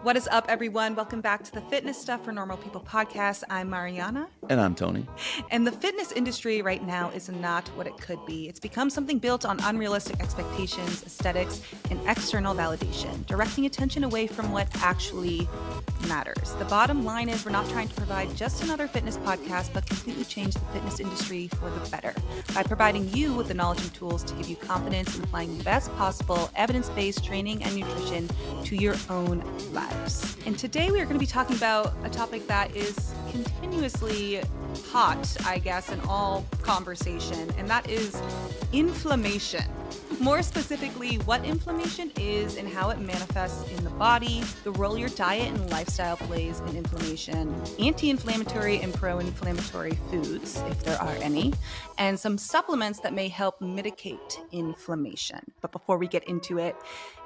What is up, everyone? Welcome back to the Fitness Stuff for Normal People podcast. I'm Marianna. And I'm Tony. And the fitness industry right now is not what it could be. It's become something built on unrealistic expectations, aesthetics, and external validation, directing attention away from what actually matters. The bottom line is we're not trying to provide just another fitness podcast, but completely change the fitness industry for the better by providing you with the knowledge and tools to give you confidence in applying the best possible evidence-based training and nutrition to your own life. And today we are going to be talking about a topic that is continuously hot, I guess, in all conversation, and that is inflammation. More specifically, what inflammation is and how it manifests in the body, the role your diet and lifestyle plays in inflammation, anti-inflammatory and pro-inflammatory foods, if there are any, and some supplements that may help mitigate inflammation. But before we get into it,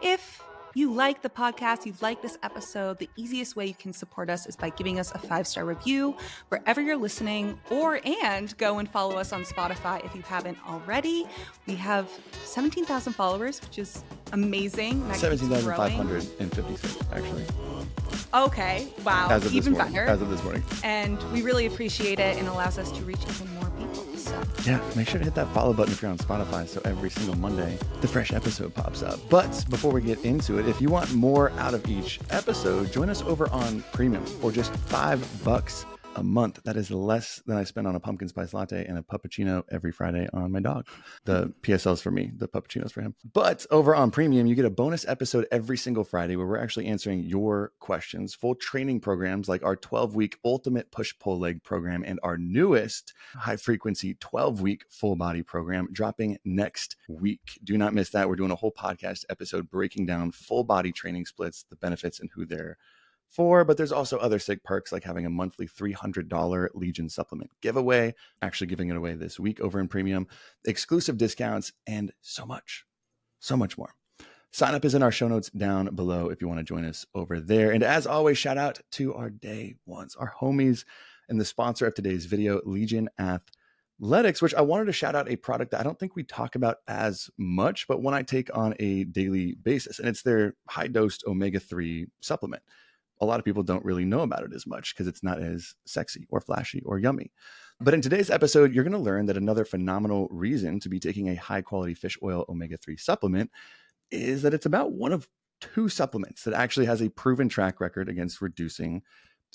if you like the podcast, you like this episode, the easiest way you can support us is by giving us a 5-star review wherever you're listening, and go and follow us on Spotify if you haven't already. We have 17,000 followers, which is amazing. 17,556, actually. Okay, wow, as of even this morning, better. As of this morning. And we really appreciate it and allows us to reach even more people. So yeah, make sure to hit that follow button if you're on Spotify so every single Monday the fresh episode pops up. But before we get into it, if you want more out of each episode, join us over on Premium for just $5 a month. That is less than I spend on a pumpkin spice latte and a puppuccino every Friday on my dog. The PSL's for me, the puppuccino's for him. But over on Premium, you get a bonus episode every single Friday where we're actually answering your questions, full training programs like our 12-week ultimate push-pull leg program and our newest high-frequency 12-week full body program dropping next week. Do not miss that. We're doing a whole podcast episode breaking down full body training splits, the benefits and who they're for, but there's also other sick perks like having a monthly $300 Legion supplement giveaway, actually giving it away this week over in Premium, exclusive discounts, and so much more. Sign up is in our show notes down below if you want to join us over there. And as always, shout out to our day ones, our homies, and the sponsor of today's video, Legion Athletics, which I wanted to shout out a product that I don't think we talk about as much, but one I take on a daily basis, and it's their high-dose omega-3 supplement. A lot of people don't really know about it as much because it's not as sexy or flashy or yummy. But in today's episode, you're going to learn that another phenomenal reason to be taking a high-quality fish oil omega-3 supplement is that it's about one of 2 supplements that actually has a proven track record against reducing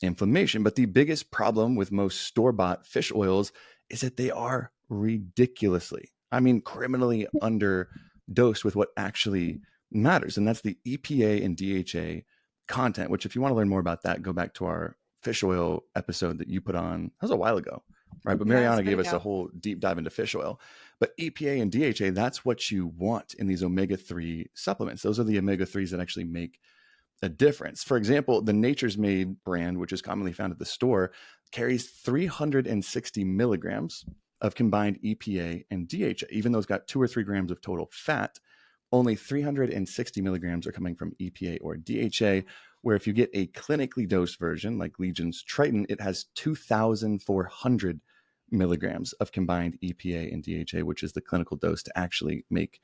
inflammation. But the biggest problem with most store-bought fish oils is that they are criminally underdosed with what actually matters. And that's the EPA and DHA content, which if you want to learn more about that, go back to our fish oil episode that you put on. That was a while ago, right? But Marianna gave us a whole deep dive into fish oil. But EPA and DHA, that's what you want in these omega-3 supplements. Those are the omega-3s that actually make a difference. For example, the Nature's Made brand, which is commonly found at the store, carries 360 milligrams of combined EPA and DHA. Even though it's got 2 or 3 grams of total fat, only 360 milligrams are coming from EPA or DHA, where if you get a clinically dosed version like Legion's Triton, it has 2,400 milligrams of combined EPA and DHA, which is the clinical dose to actually make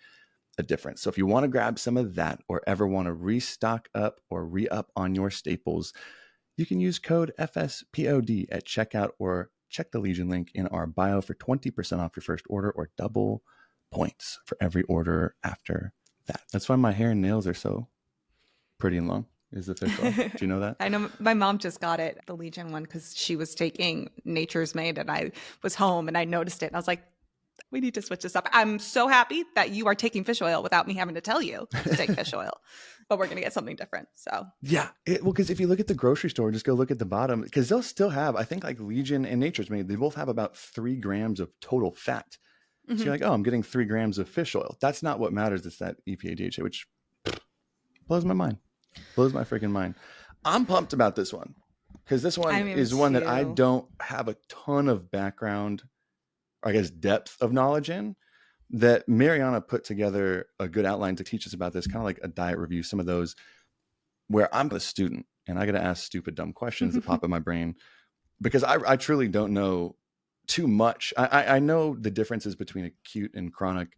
a difference. So if you want to grab some of that or ever want to restock up or re-up on your staples, you can use code FSPOD at checkout or check the Legion link in our bio for 20% off your first order or double points for every order after that. That's why my hair and nails are so pretty and long, is the fish oil. Do you know that? I know my mom just got it, the Legion one, because she was taking Nature's Made and I was home and I noticed it and I was like, we need to switch this up. I'm so happy that you are taking fish oil without me having to tell you to take fish oil, but we're going to get something different. So yeah, because if you look at the grocery store, just go look at the bottom, because they'll still have, I think like Legion and Nature's Made, they both have about 3 grams of total fat. So you're like, oh, I'm getting 3 grams of fish oil. That's not what matters. It's that EPA, DHA, which blows my mind. Blows my freaking mind. I'm pumped about this one because this one is one that I don't have a ton of background, or I guess depth of knowledge in, that Marianna put together a good outline to teach us about this, kind of like a diet review, some of those where I'm a student and I got to ask stupid, dumb questions that pop in my brain because I truly don't know too much. I know the differences between acute and chronic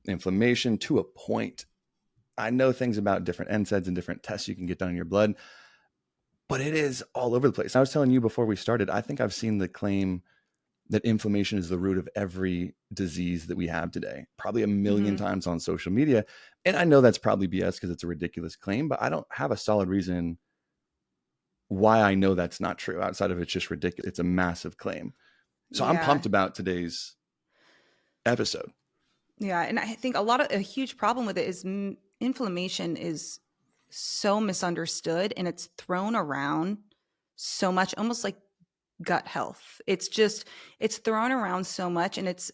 inflammation to a point. I know things about different NSAIDs and different tests you can get done in your blood. but it is all over the place. I was telling you before we started, I think I've seen the claim that inflammation is the root of every disease that we have today, probably a million Mm-hmm. times on social media. And I know that's probably BS because it's a ridiculous claim, but I don't have a solid reason why I know that's not true outside of it's just ridiculous. It's a massive claim. So I'm Yeah. pumped about today's episode. Yeah. And I think a huge problem with it is inflammation is so misunderstood and it's thrown around so much, almost like gut health. It's thrown around so much and it's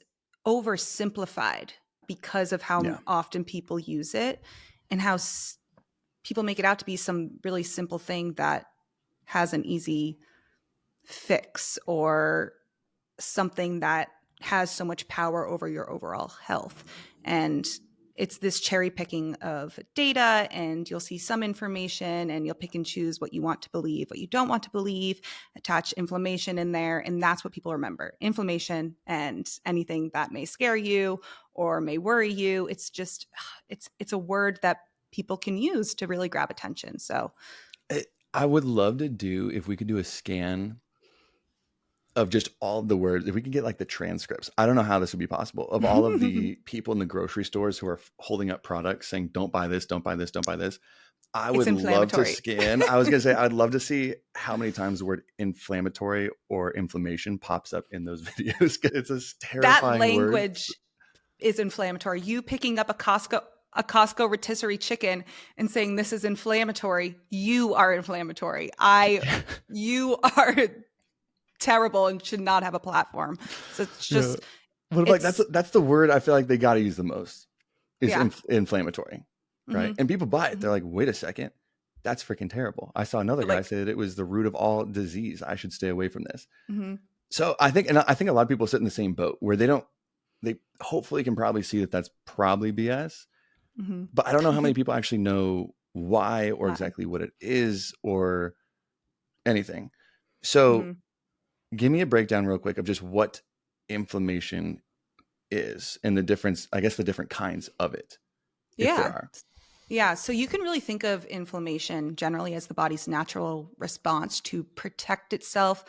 oversimplified because of how Yeah. often people use it and how people make it out to be some really simple thing that has an easy fix or something that has so much power over your overall health. And it's this cherry picking of data, and you'll see some information and you'll pick and choose what you want to believe, what you don't want to believe, attach inflammation in there. And that's what people remember: inflammation and anything that may scare you or may worry you. It's just, it's a word that people can use to really grab attention. So I would love to do, if we could do a scan of just all of the words, if we could get like the transcripts, I don't know how this would be possible, of all of the people in the grocery stores who are holding up products saying, don't buy this, don't buy this, don't buy this. I it's would love to inflammatory. scan. I was going to say, I'd love to see how many times the word inflammatory or inflammation pops up in those videos. It's a That terrifying word. language is inflammatory. You picking up a Costco rotisserie chicken and saying this is inflammatory, you are inflammatory. You are terrible and should not have a platform. So it's Yeah. just, But like it's, that's the word I feel like they got to use the most is yeah. inflammatory, right? Mm-hmm. And people buy it. They're Mm-hmm. like, wait a second, that's freaking terrible. I saw another guy Like, say that it was the root of all disease. I should stay away from this. mm-hmm. So I think a lot of people sit in the same boat where they hopefully can probably see that that's probably BS, Mm-hmm. but I don't know how many people actually know why or Why? exactly what it is or anything. So Mm-hmm. give me a breakdown real quick of just what inflammation is and the difference, I guess the different kinds of it, if there Yeah. are. Yeah. So you can really think of inflammation generally as the body's natural response to protect itself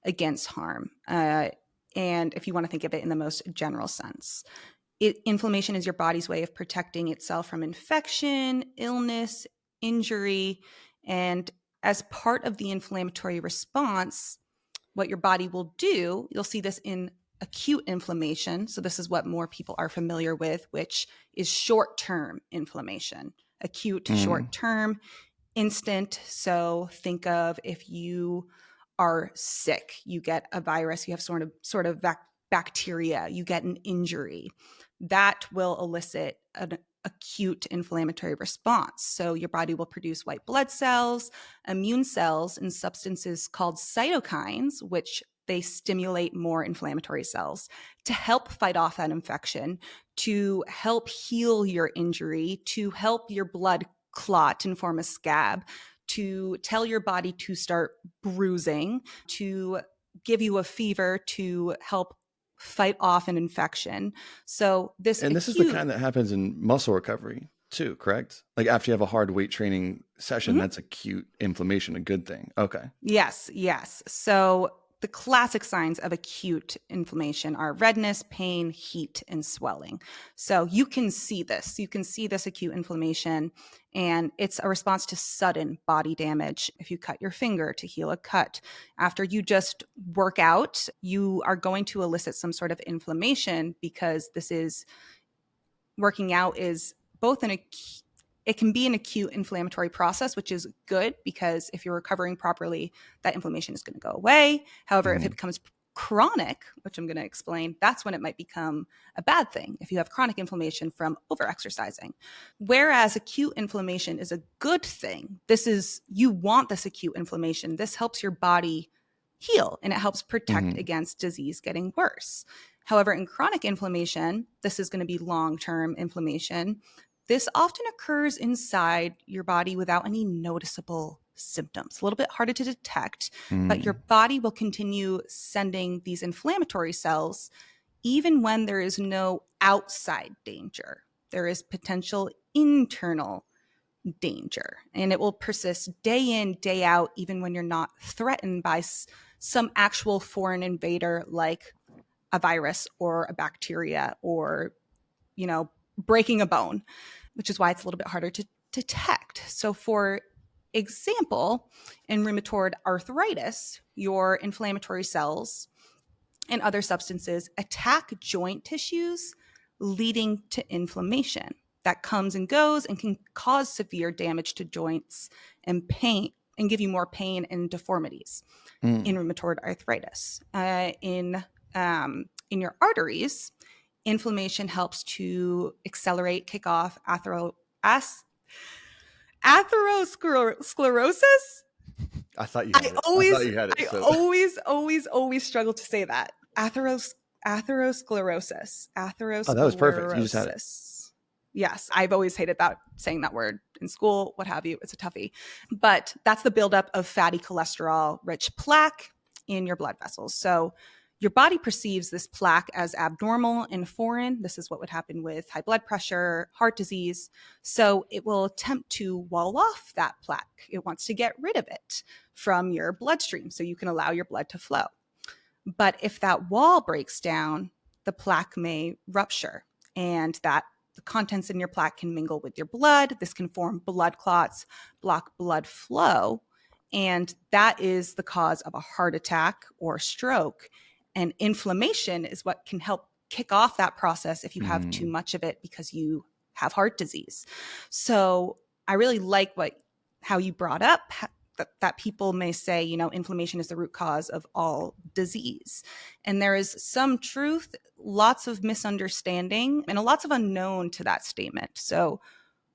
against harm. And if you want to think of it in the most general sense, inflammation is your body's way of protecting itself from infection, illness, injury. And as part of the inflammatory response, what your body will do, you'll see this in acute inflammation. So, this is what more people are familiar with, which is short term inflammation. Acute, Mm. short term, instant. So, think of if you are sick, you get a virus, you have sort of bacteria, you get an injury, that will elicit an acute inflammatory response. So your body will produce white blood cells, immune cells, and substances called cytokines, which they stimulate more inflammatory cells to help fight off that infection, to help heal your injury, to help your blood clot and form a scab, to tell your body to start bruising, to give you a fever, to help fight off an infection. So this And this is the acute, kind that happens in muscle recovery too, correct? Like after you have a hard weight training session, Mhm. that's acute inflammation, a good thing. Okay. Yes, yes. So the classic signs of acute inflammation are redness, pain, heat, and swelling. So you can see this. You can see this acute inflammation, and it's a response to sudden body damage. If you cut your finger to heal a cut, after you just work out, you are going to elicit some sort of inflammation because this is working out is both it can be an acute inflammatory process, which is good because if you're recovering properly, that inflammation is going to go away. However, if it Mm-hmm. becomes chronic, which I'm going to explain, that's when it might become a bad thing if you have chronic inflammation from overexercising. Whereas acute inflammation is a good thing. You want this acute inflammation. This helps your body heal and it helps protect Mm-hmm. against disease getting worse. However, in chronic inflammation, this is going to be long-term inflammation. This often occurs inside your body without any noticeable symptoms. A little bit harder to detect, but your Mm. body will continue sending these inflammatory cells even when there is no outside danger. There is potential internal danger, and it will persist day in, day out, even when you're not threatened by some actual foreign invader like a virus or a bacteria or, breaking a bone, which is why it's a little bit harder to detect. So, for example, in rheumatoid arthritis, your inflammatory cells and other substances attack joint tissues, leading to inflammation that comes and goes and can cause severe damage to joints and pain and give you more pain and deformities in rheumatoid arthritis. In your arteries, inflammation helps to accelerate, kick off atherosclerosis. I thought you had it. I thought you had it. Always struggle to say that. Atherosclerosis. Oh, that was perfect. You just had it. Yes, I've always hated saying that word in school, what have you. It's a toughie. But that's the buildup of fatty cholesterol-rich plaque in your blood vessels. So your body perceives this plaque as abnormal and foreign. This is what would happen with high blood pressure, heart disease. So it will attempt to wall off that plaque. It wants to get rid of it from your bloodstream so you can allow your blood to flow. But if that wall breaks down, the plaque may rupture, and that the contents in your plaque can mingle with your blood. This can form blood clots, block blood flow, and that is the cause of a heart attack or stroke. And inflammation is what can help kick off that process if you have too much of it because you have heart disease. So I really like how you brought up that people may say, inflammation is the root cause of all disease. And there is some truth, lots of misunderstanding, and lots of unknown to that statement. So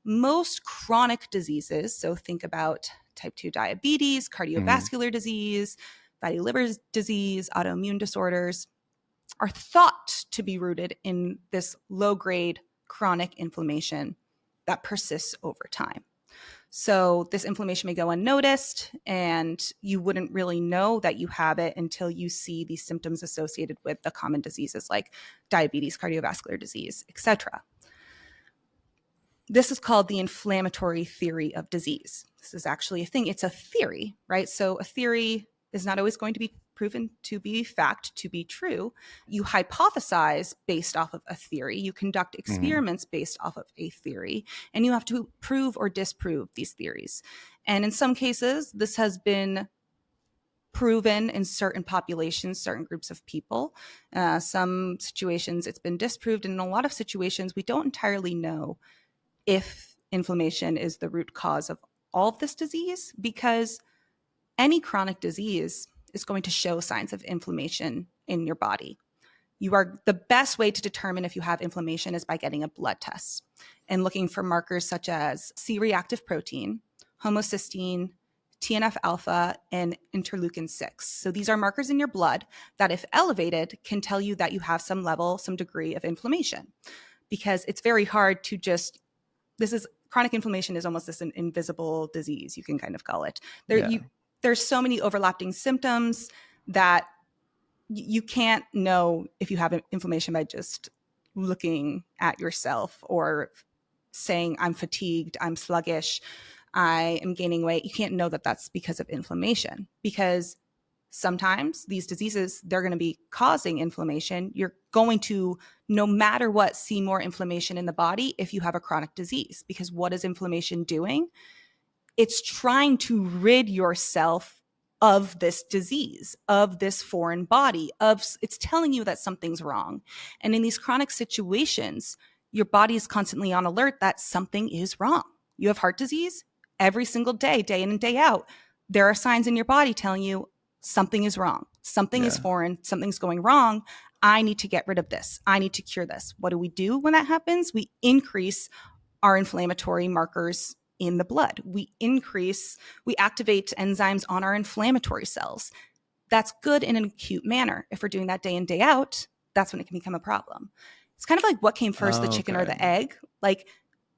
most chronic diseases, so think about type 2 diabetes, cardiovascular disease, fatty liver disease, autoimmune disorders, are thought to be rooted in this low-grade chronic inflammation that persists over time. So this inflammation may go unnoticed, and you wouldn't really know that you have it until you see these symptoms associated with the common diseases like diabetes, cardiovascular disease, etc. This is called the inflammatory theory of disease. This is actually a thing. It's a theory, right? So a theory is not always going to be proven to be fact, to be true. You hypothesize based off of a theory. You conduct experiments based off of a theory, and you have to prove or disprove these theories. And in some cases, this has been proven in certain populations, certain groups of people. Some situations it's been disproved, and in a lot of situations, we don't entirely know if inflammation is the root cause of all of this disease, because any chronic disease is going to show signs of inflammation in your body. The best way to determine if you have inflammation is by getting a blood test and looking for markers such as C-reactive protein, homocysteine, TNF alpha, and interleukin 6. So these are markers in your blood that, if elevated, can tell you that you have some degree of inflammation, because it's very hard to chronic inflammation is almost this an invisible disease, you can kind of call it. There's so many overlapping symptoms that you can't know if you have inflammation by just looking at yourself or saying, I'm fatigued, I'm sluggish, I am gaining weight. You can't know that that's because of inflammation, because sometimes these diseases, they're going to be causing inflammation. You're going to, no matter what, see more inflammation in the body if you have a chronic disease, because what is inflammation doing? It's trying to rid yourself of this disease, of this foreign body, it's telling you that something's wrong. And in these chronic situations, your body is constantly on alert that something is wrong. You have heart disease every single day, day in and day out. There are signs in your body telling you something is wrong. Something is foreign. Something's going wrong. I need to get rid of this. I need to cure this. What do we do when that happens? We increase our inflammatory markers in the blood. We activate enzymes on our inflammatory cells. That's good in an acute manner. If we're doing that day in, day out, that's when it can become a problem. It's kind of like what came first, the chicken or the egg. Like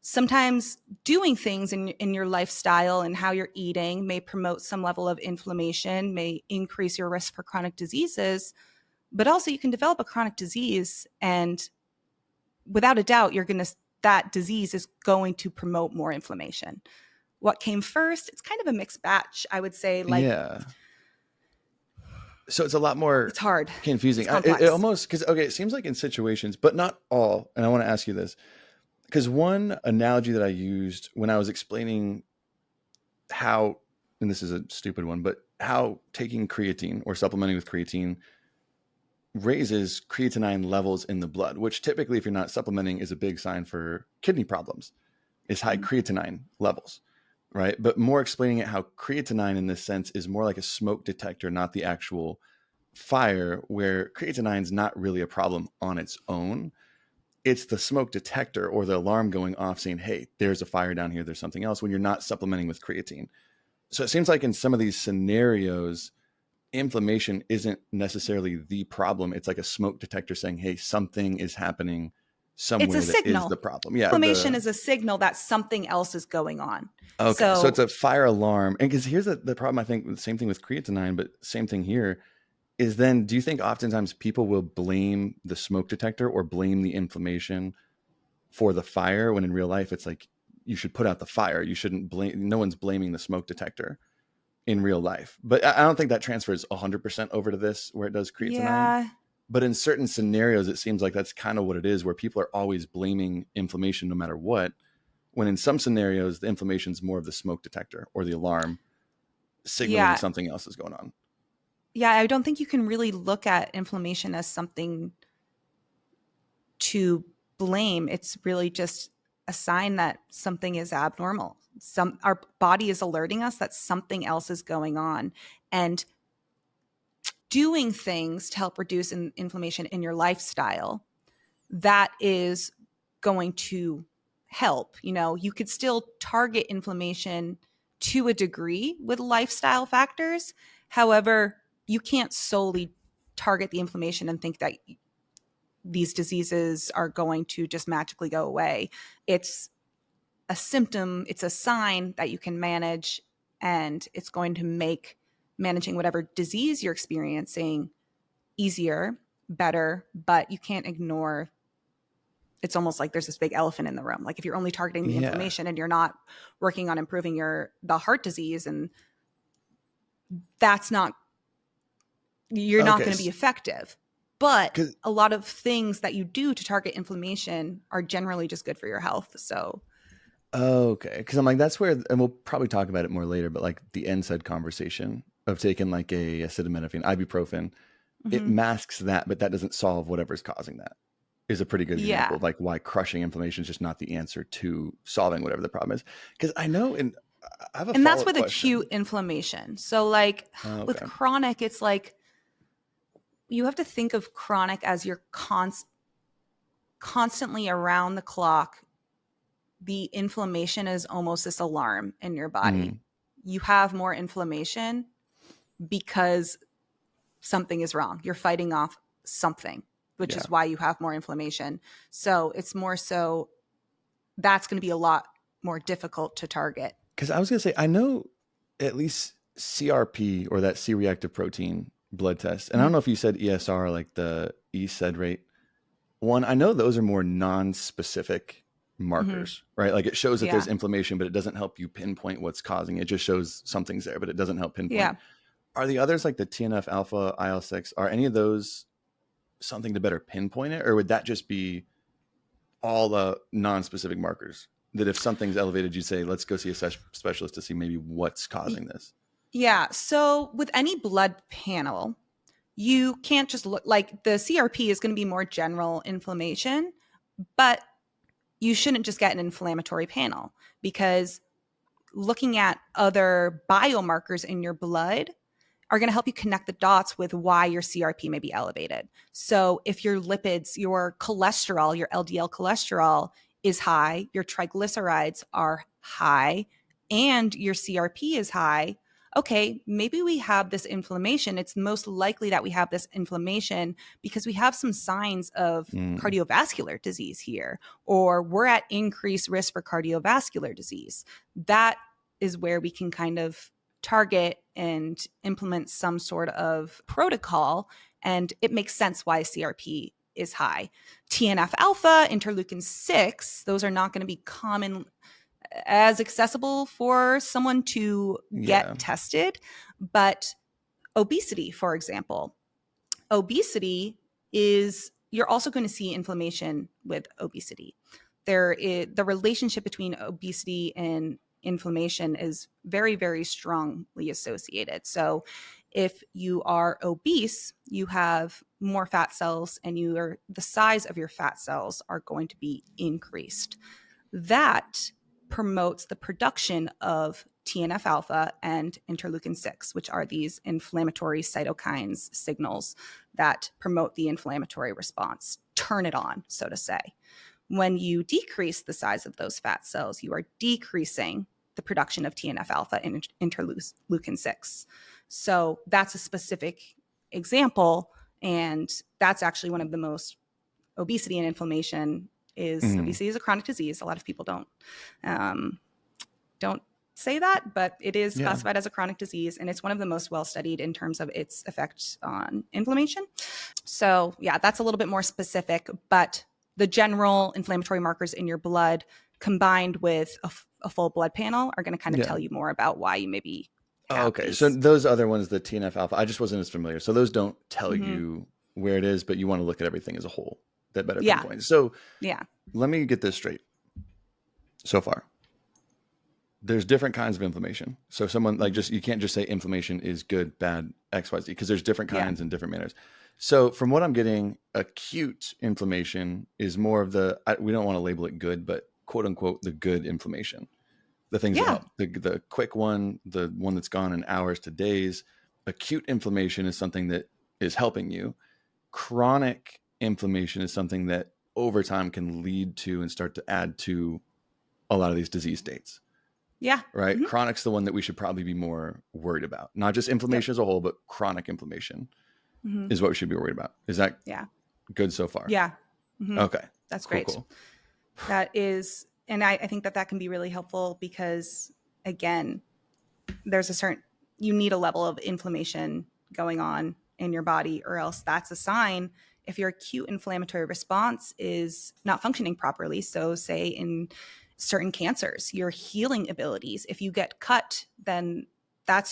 sometimes doing things in your lifestyle and how you're eating may promote some level of inflammation, may increase your risk for chronic diseases, but also you can develop a chronic disease and without a doubt, you're going to that disease is going to promote more inflammation. What came first? It's kind of a mixed batch, I would say. Like, Yeah. So it's a lot more it's hard. confusing. It's complex. It almost, because, okay, it seems like in situations, but not all. And I want to ask you this, because one analogy that I used when I was explaining how, and this is a stupid one, but how taking creatine or supplementing with creatine raises creatinine levels in the blood, which typically, if you're not supplementing, is a big sign for kidney problems, is high creatinine levels, right? But more explaining it how creatinine in this sense is more like a smoke detector, not the actual fire, where creatinine's not really a problem on its own. It's the smoke detector or the alarm going off saying, hey, there's a fire down here, there's something else, when you're not supplementing with creatine. So it seems like in some of these scenarios, inflammation isn't necessarily the problem. It's like a smoke detector saying, hey, something is happening somewhere It's a that is signal. the problem. Yeah. Inflammation is a signal that something else is going on. Okay. So it's a fire alarm. And because here's the problem, I think, the same thing with creatinine, but same thing here is then, do you think oftentimes people will blame the smoke detector or blame the inflammation for the fire, when in real life it's like, you should put out the fire. You shouldn't blame, no one's blaming the smoke detector in real life. But I don't think that transfers 100% over to this where it does creatinine. Yeah. But in certain scenarios, it seems like that's kind of what it is, where people are always blaming inflammation no matter what, when in some scenarios, the inflammation is more of the smoke detector or the alarm signaling something else is going on. Yeah, I don't think you can really look at inflammation as something to blame. It's really just a sign that something is abnormal. Our body is alerting us that something else is going on, and doing things to help reduce inflammation in your lifestyle, that is going to help. You know, you could still target inflammation to a degree with lifestyle factors. However, you can't solely target the inflammation and think that these diseases are going to just magically go away. It's a symptom, it's a sign that you can manage, and it's going to make managing whatever disease you're experiencing easier, better, but you can't ignore. It's almost like there's this big elephant in the room. Like, if you're only targeting the inflammation and you're not working on improving the heart disease, and that's not, you're not going to be effective. But a lot of things that you do to target inflammation are generally just good for your health. So, okay. Because I'm like, that's where, and we'll probably talk about it more later, but like the NSAID conversation of taking like a acetaminophen, ibuprofen, it masks that, but that doesn't solve whatever's causing that. Is a pretty good example of like why crushing inflammation is just not the answer to solving whatever the problem is. Because I know, and I have a and that's with question. acute inflammation. So like with chronic, it's like you have to think of chronic as you're constantly around the clock. The inflammation is almost this alarm in your body. You have more inflammation because something is wrong. You're fighting off something, which is why you have more inflammation. So it's more so that's going to be a lot more difficult to target. Because I was going to say, I know at least CRP, or that C-reactive protein blood test, and I don't know if you said ESR, like the E-SED rate one. I know those are more non-specific markers, right? Like it shows that there's inflammation, but it doesn't help you pinpoint what's causing it. It just shows something's there, but it doesn't help pinpoint. Yeah. Are the others, like the TNF alpha, IL-6, are any of those something to better pinpoint it? Or would that just be all the non-specific markers that if something's elevated, you say, let's go see a specialist to see maybe what's causing this? Yeah. So with any blood panel, you can't just look, like the CRP is going to be more general inflammation, but you shouldn't just get an inflammatory panel, because looking at other biomarkers in your blood are going to help you connect the dots with why your CRP may be elevated. So if your lipids, your cholesterol, your LDL cholesterol is high, your triglycerides are high, and your CRP is high, okay, maybe we have this inflammation. It's most likely that we have this inflammation because we have some signs of cardiovascular disease here, or we're at increased risk for cardiovascular disease. That is where we can kind of target and implement some sort of protocol. And it makes sense why CRP is high. TNF alpha, interleukin 6, those are not going to be common as accessible for someone to get tested. But obesity, for example, obesity is, you're also going to see inflammation with obesity. The relationship between obesity and inflammation is very, very strongly associated. So if you are obese, you have more fat cells, and the size of your fat cells are going to be increased. That promotes the production of TNF alpha and interleukin 6, which are these inflammatory cytokines signals that promote the inflammatory response, turn it on, so to say. When you decrease the size of those fat cells, you are decreasing the production of TNF alpha and interleukin 6. So that's a specific example, and that's actually one of the most, obesity and inflammation is, obesity is a chronic disease. A lot of people don't say that, but it is classified as a chronic disease, and it's one of the most well studied in terms of its effect on inflammation. So yeah, that's a little bit more specific, but the general inflammatory markers in your blood combined with a full blood panel are going to kind of tell you more about why you maybe have okay. these. So those other ones, the TNF alpha, I just wasn't as familiar. So those don't tell you where it is, but you want to look at everything as a whole. That better pinpoint. So let me get this straight. So far, there's different kinds of inflammation. So someone you can't just say inflammation is good, bad, XYZ, because there's different kinds and different manners. So from what I'm getting, acute inflammation is more of we don't want to label it good, but quote unquote, the good inflammation, the things that help, the quick one, the one that's gone in hours to days. Acute inflammation is something that is helping you. Chronic inflammation is something that over time can lead to and start to add to a lot of these disease states. Yeah. Right. Chronic's the one that we should probably be more worried about. Not just inflammation as a whole, but chronic inflammation is what we should be worried about. Is that good so far? Yeah. Okay. That's great. Cool. That is, and I think that can be really helpful because, again, you need a level of inflammation going on in your body, or else that's a sign if your acute inflammatory response is not functioning properly. So say in certain cancers, your healing abilities, if you get cut, then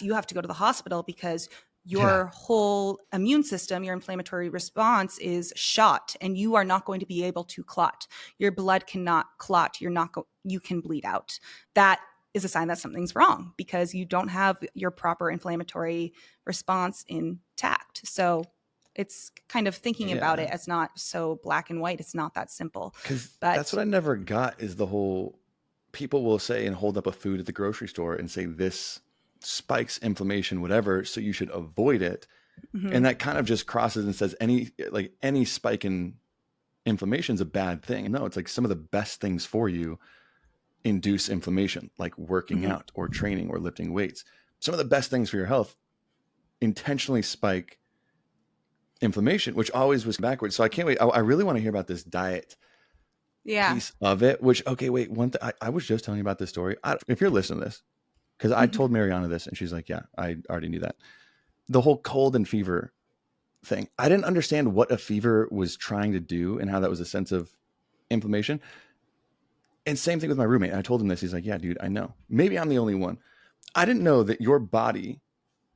you have to go to the hospital because your whole immune system, your inflammatory response is shot, and you are not going to be able to clot. Your blood cannot clot. You can bleed out. That is a sign that something's wrong because you don't have your proper inflammatory response intact. So it's kind of thinking about it as not so black and white. It's not that simple. Because that's what I never got is the whole, people will say and hold up a food at the grocery store and say this spikes inflammation, whatever, so you should avoid it. And that kind of just crosses and says any spike in inflammation is a bad thing. No, it's like some of the best things for you induce inflammation, like working out or training or lifting weights. Some of the best things for your health intentionally spike inflammation, which always was backwards. So I can't wait. I really want to hear about this diet piece of it, which, okay, wait, I was just telling you about this story. If you're listening to this, because I told Marianna this and she's like, yeah, I already knew that. The whole cold and fever thing. I didn't understand what a fever was trying to do and how that was a sense of inflammation. And same thing with my roommate. I told him this. He's like, yeah, dude, I know. Maybe I'm the only one. I didn't know that your body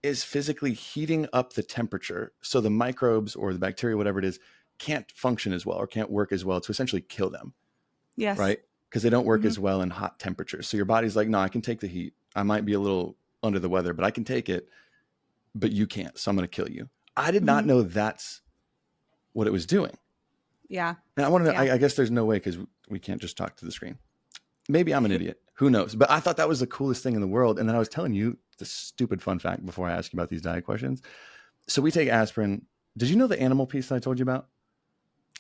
is physically heating up the temperature so the microbes or the bacteria, whatever it is, can't function as well or can't work as well to essentially kill them. Yes. Right? Because they don't work as well in hot temperatures. So your body's like, no, I can take the heat. I might be a little under the weather, but I can take it. But you can't. So I'm going to kill you. I did not know that's what it was doing. Yeah. And I want to know, I guess there's no way because we can't just talk to the screen. Maybe I'm an idiot. Who knows? But I thought that was the coolest thing in the world. And then I was telling you the stupid fun fact before I ask you about these diet questions. So we take aspirin. Did you know the animal piece that I told you about?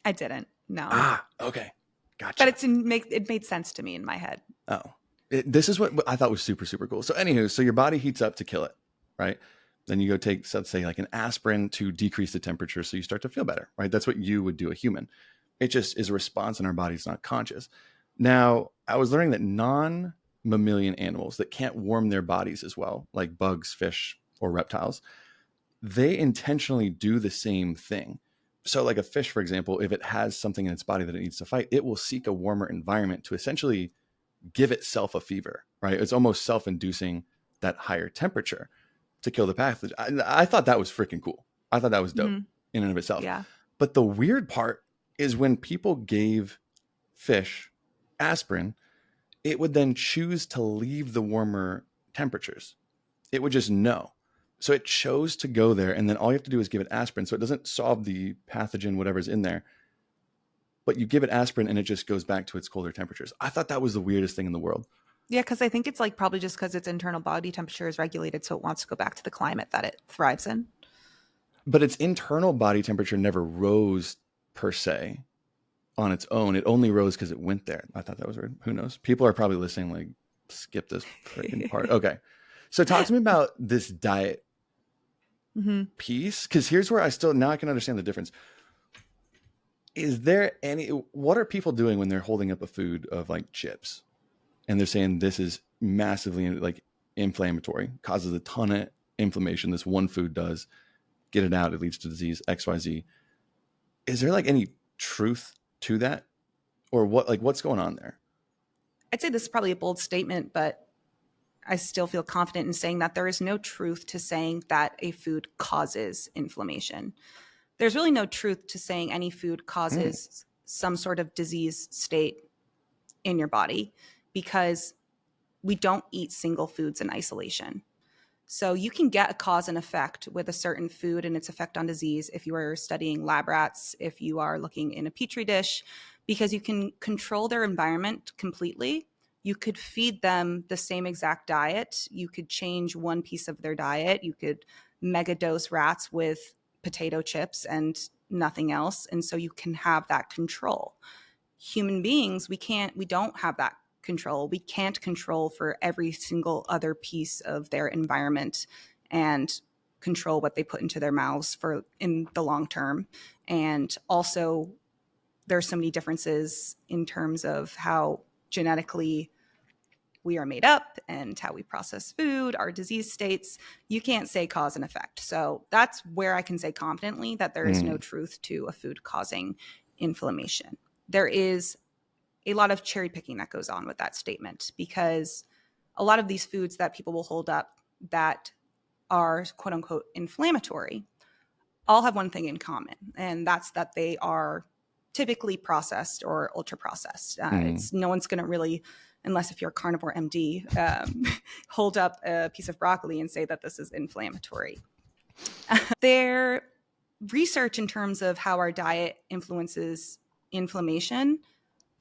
I didn't. No. Ah, okay. Gotcha. But it made sense to me in my head. Oh, this is what I thought was super, super cool. So anywho, so your body heats up to kill it, right? Then you go take, let's say, like an aspirin to decrease the temperature so you start to feel better, right? That's what you would do, a human. It just is a response and our body's not conscious. Now, I was learning that non-mammalian animals that can't warm their bodies as well, like bugs, fish, or reptiles, they intentionally do the same thing So like a fish, for example, if it has something in its body that it needs to fight, it will seek a warmer environment to essentially give itself a fever, right? It's almost self-inducing that higher temperature to kill the pathogen. I thought that was freaking cool. I thought that was dope in and of itself. Yeah. But the weird part is when people gave fish aspirin, it would then choose to leave the warmer temperatures. It would just know. So it chose to go there, and then all you have to do is give it aspirin. So it doesn't solve the pathogen, whatever's in there, but you give it aspirin and it just goes back to its colder temperatures. I thought that was the weirdest thing in the world. Yeah, because I think it's like probably just because its internal body temperature is regulated, so it wants to go back to the climate that it thrives in. But its internal body temperature never rose per se on its own. It only rose because it went there. I thought that was weird. Who knows? People are probably listening like, skip this freaking part. Okay. So talk to me about this diet piece, because here's where now I can understand the difference. Is there what are people doing when they're holding up a food of like chips and they're saying this is massively like inflammatory, causes a ton of inflammation, this one food does, get it out, it leads to disease, XYZ. Is there like any truth to that, or what's going on there? I'd say this is probably a bold statement, but I still feel confident in saying that there is no truth to saying that a food causes inflammation. There's really no truth to saying any food causes some sort of disease state in your body, because we don't eat single foods in isolation. So you can get a cause and effect with a certain food and its effect on disease if you are studying lab rats, if you are looking in a petri dish, because you can control their environment completely. You could feed them the same exact diet. You could change one piece of their diet. You could mega dose rats with potato chips and nothing else. And so you can have that control. Human beings, we don't have that control. We can't control for every single other piece of their environment and control what they put into their mouths for in the long term. And also there's so many differences in terms of how genetically we are made up and how we process food, our disease states. You can't say cause and effect. So that's where I can say confidently that there is no truth to a food causing inflammation. There is a lot of cherry picking that goes on with that statement, because a lot of these foods that people will hold up that are quote unquote inflammatory all have one thing in common, and that's that they are typically processed or ultra processed. It's no one's going to really, unless if you're a carnivore MD, hold up a piece of broccoli and say that this is inflammatory. Their research in terms of how our diet influences inflammation,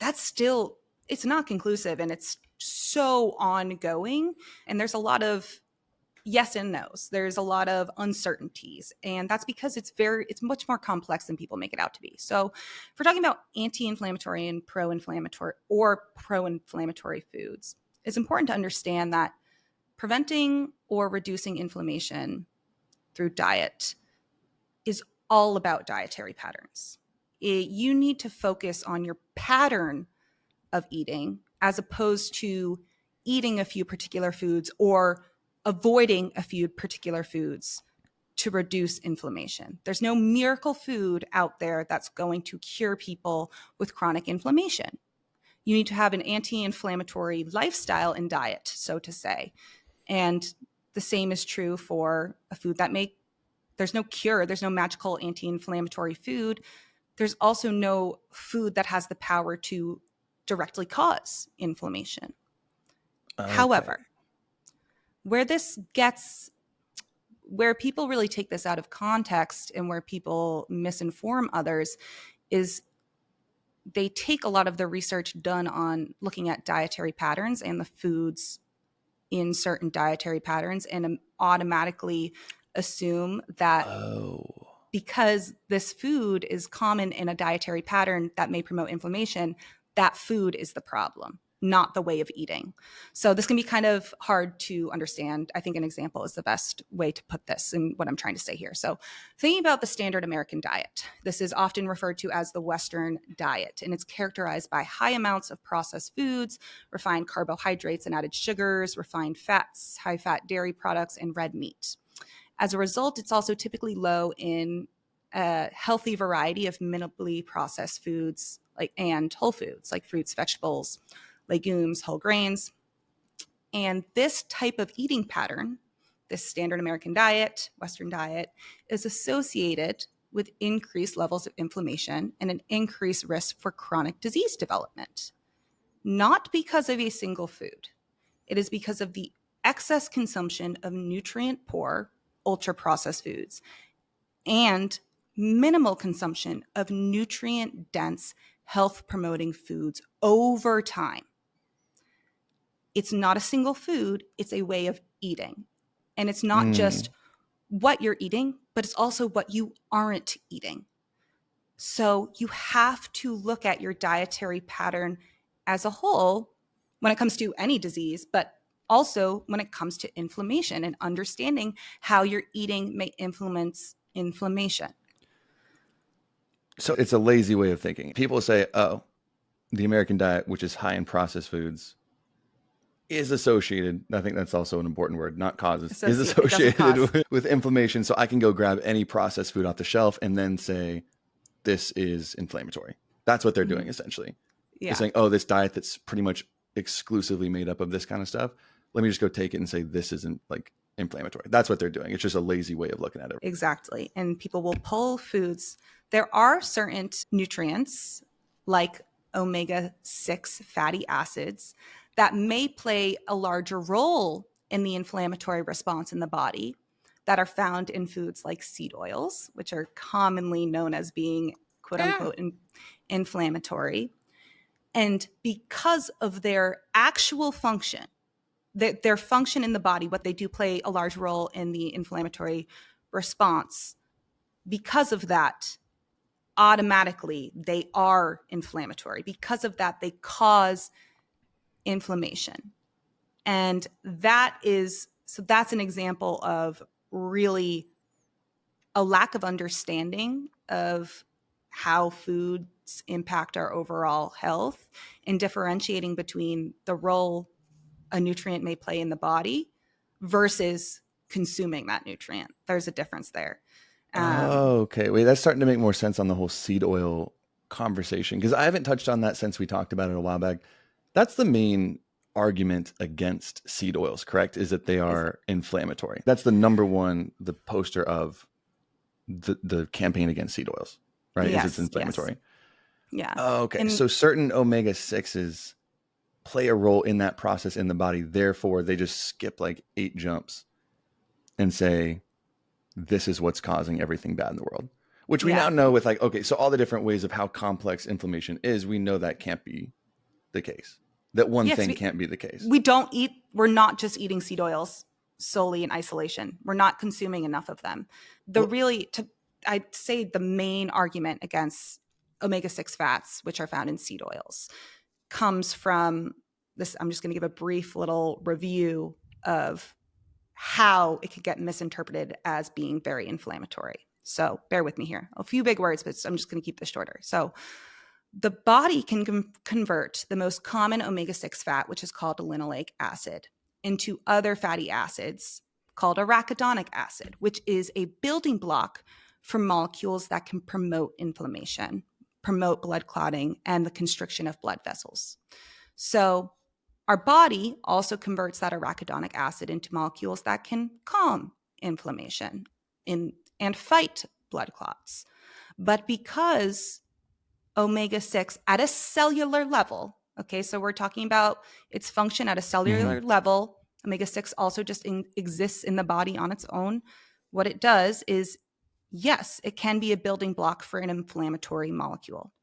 it's not conclusive, and it's so ongoing. And there's a lot of yes and no's. There's a lot of uncertainties, and that's because it's much more complex than people make it out to be. So if we're talking about anti-inflammatory and pro-inflammatory foods, it's important to understand that preventing or reducing inflammation through diet is all about dietary patterns. You need to focus on your pattern of eating as opposed to eating a few particular foods or avoiding a few particular foods to reduce inflammation. There's no miracle food out there that's going to cure people with chronic inflammation. You need to have an anti-inflammatory lifestyle and diet, so to say. And the same is true for a food there's no cure. There's no magical anti-inflammatory food. There's also no food that has the power to directly cause inflammation. Okay. However, where people really take this out of context and where people misinform others is they take a lot of the research done on looking at dietary patterns and the foods in certain dietary patterns and automatically assume that because this food is common in a dietary pattern that may promote inflammation, that food is the problem, not the way of eating. So this can be kind of hard to understand. I think an example is the best way to put this and what I'm trying to say here. So thinking about the standard American diet, this is often referred to as the Western diet, and it's characterized by high amounts of processed foods, refined carbohydrates and added sugars, refined fats, high-fat dairy products, and red meat. As a result, it's also typically low in a healthy variety of minimally processed foods and whole foods like fruits, vegetables, legumes, whole grains. And this type of eating pattern, this standard American diet, Western diet, is associated with increased levels of inflammation and an increased risk for chronic disease development. Not because of a single food. It is because of the excess consumption of nutrient-poor, ultra-processed foods and minimal consumption of nutrient-dense, health-promoting foods over time. It's not a single food, it's a way of eating. And it's not just what you're eating, but it's also what you aren't eating. So you have to look at your dietary pattern as a whole when it comes to any disease, but also when it comes to inflammation and understanding how your eating may influence inflammation. So it's a lazy way of thinking. People say, oh, the American diet, which is high in processed foods, is associated, I think that's also an important word, not causes, is associated with inflammation. So I can go grab any processed food off the shelf and then say, this is inflammatory. That's what they're doing essentially. Yeah. They're saying, oh, this diet that's pretty much exclusively made up of this kind of stuff, let me just go take it and say this isn't like inflammatory. That's what they're doing. It's just a lazy way of looking at it. Exactly. And people will pull foods. There are certain nutrients like omega-6 fatty acids that may play a larger role in the inflammatory response in the body that are found in foods like seed oils, which are commonly known as being quote unquote inflammatory. And because of their actual function, their function in the body, what they do play a large role in the inflammatory response, because of that, automatically they are inflammatory. Because of that, they cause inflammation. And that's an example of really a lack of understanding of how foods impact our overall health and differentiating between the role a nutrient may play in the body versus consuming that nutrient. There's a difference there. Okay. Wait, that's starting to make more sense on the whole seed oil conversation, because I haven't touched on that since we talked about it a while back. That's the main argument against seed oils, correct? Is that they are inflammatory. That's the number one, the poster of the campaign against seed oils, right? Yes, is it's inflammatory. Yes. Yeah. Oh, okay. So certain omega-6s play a role in that process in the body. Therefore, they just skip like 8 jumps and say, this is what's causing everything bad in the world, which we now know with like, okay, so all the different ways of how complex inflammation is, we know that can't be the case. That one thing can't be the case. We're not just eating seed oils solely in isolation. We're not consuming enough of them. I'd say the main argument against omega-6 fats, which are found in seed oils, comes from this. I'm just going to give a brief little review of how it could get misinterpreted as being very inflammatory. So bear with me here. A few big words, but I'm just going to keep this shorter. So the body can convert the most common omega-6 fat, which is called linoleic acid, into other fatty acids called arachidonic acid, which is a building block for molecules that can promote inflammation, promote blood clotting, and the constriction of blood vessels. So our body also converts that arachidonic acid into molecules that can calm inflammation and fight blood clots. But because omega-6 at a cellular level, okay, so we're talking about its function at a cellular level, omega-6 also just exists in the body on its own. What it does is, yes, it can be a building block for an inflammatory molecule.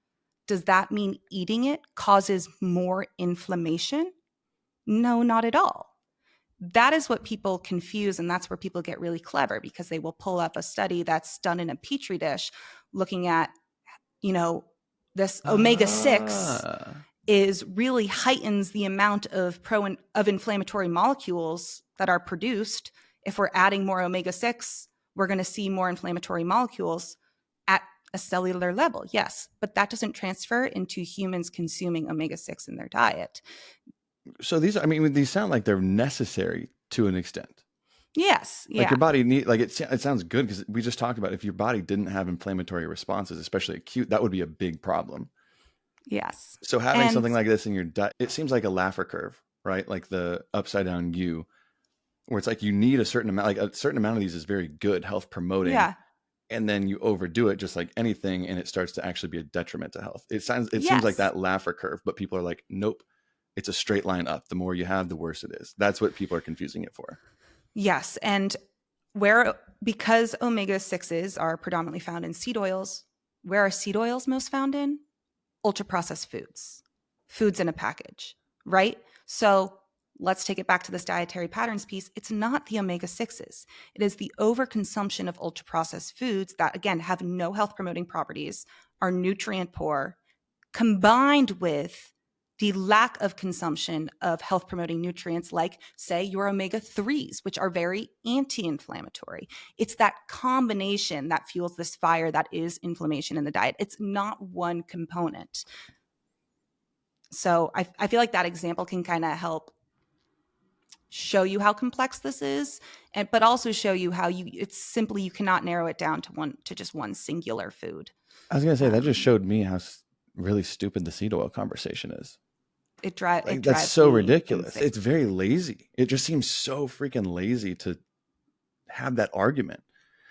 Does that mean eating it causes more inflammation? No, not at all. That is what people confuse, and that's where people get really clever, because they will pull up a study that's done in a petri dish looking at, this omega-6 is really heightens the amount of inflammatory molecules that are produced. If we're adding more omega-6, we're going to see more inflammatory molecules at a cellular level. Yes, but that doesn't transfer into humans consuming omega-6 in their diet. So these sound like they're necessary to an extent. Yes. Like Yeah. your body need like it sounds good because we just talked about if your body didn't have inflammatory responses, especially acute, that would be a big problem. Yes. So having And something like this in your diet, it seems like a Laffer curve, right? Like the upside down U, where it's like you need a certain amount, like a certain amount of these is very good, health promoting, yeah. and then you overdo it just like anything, and it starts to actually be a detriment to health. It seems like Yes. that Laffer curve, but people are like, nope, it's a straight line up. The more you have, the worse it is. That's what people are confusing it for. Yes. And where, because omega 6s are predominantly found in seed oils, where are seed oils most found in? Ultra processed foods, foods in a package, right? So let's take it back to this dietary patterns piece. It's not the omega 6s. It is the overconsumption of ultra processed foods that, again, have no health promoting properties, are nutrient poor, combined with the lack of consumption of health promoting nutrients like, say, your omega 3s, which are very anti inflammatory. It's that combination that fuels this fire that is inflammation in the diet. It's not one component. So I feel like that example can kind of help show you how complex this is, but also show you how it's simply you cannot narrow it down to just one singular food. I was gonna say that just showed me how really stupid the seed oil conversation is. It Like that's drives so me ridiculous. insane. It's very lazy. It just seems so freaking lazy to have that argument.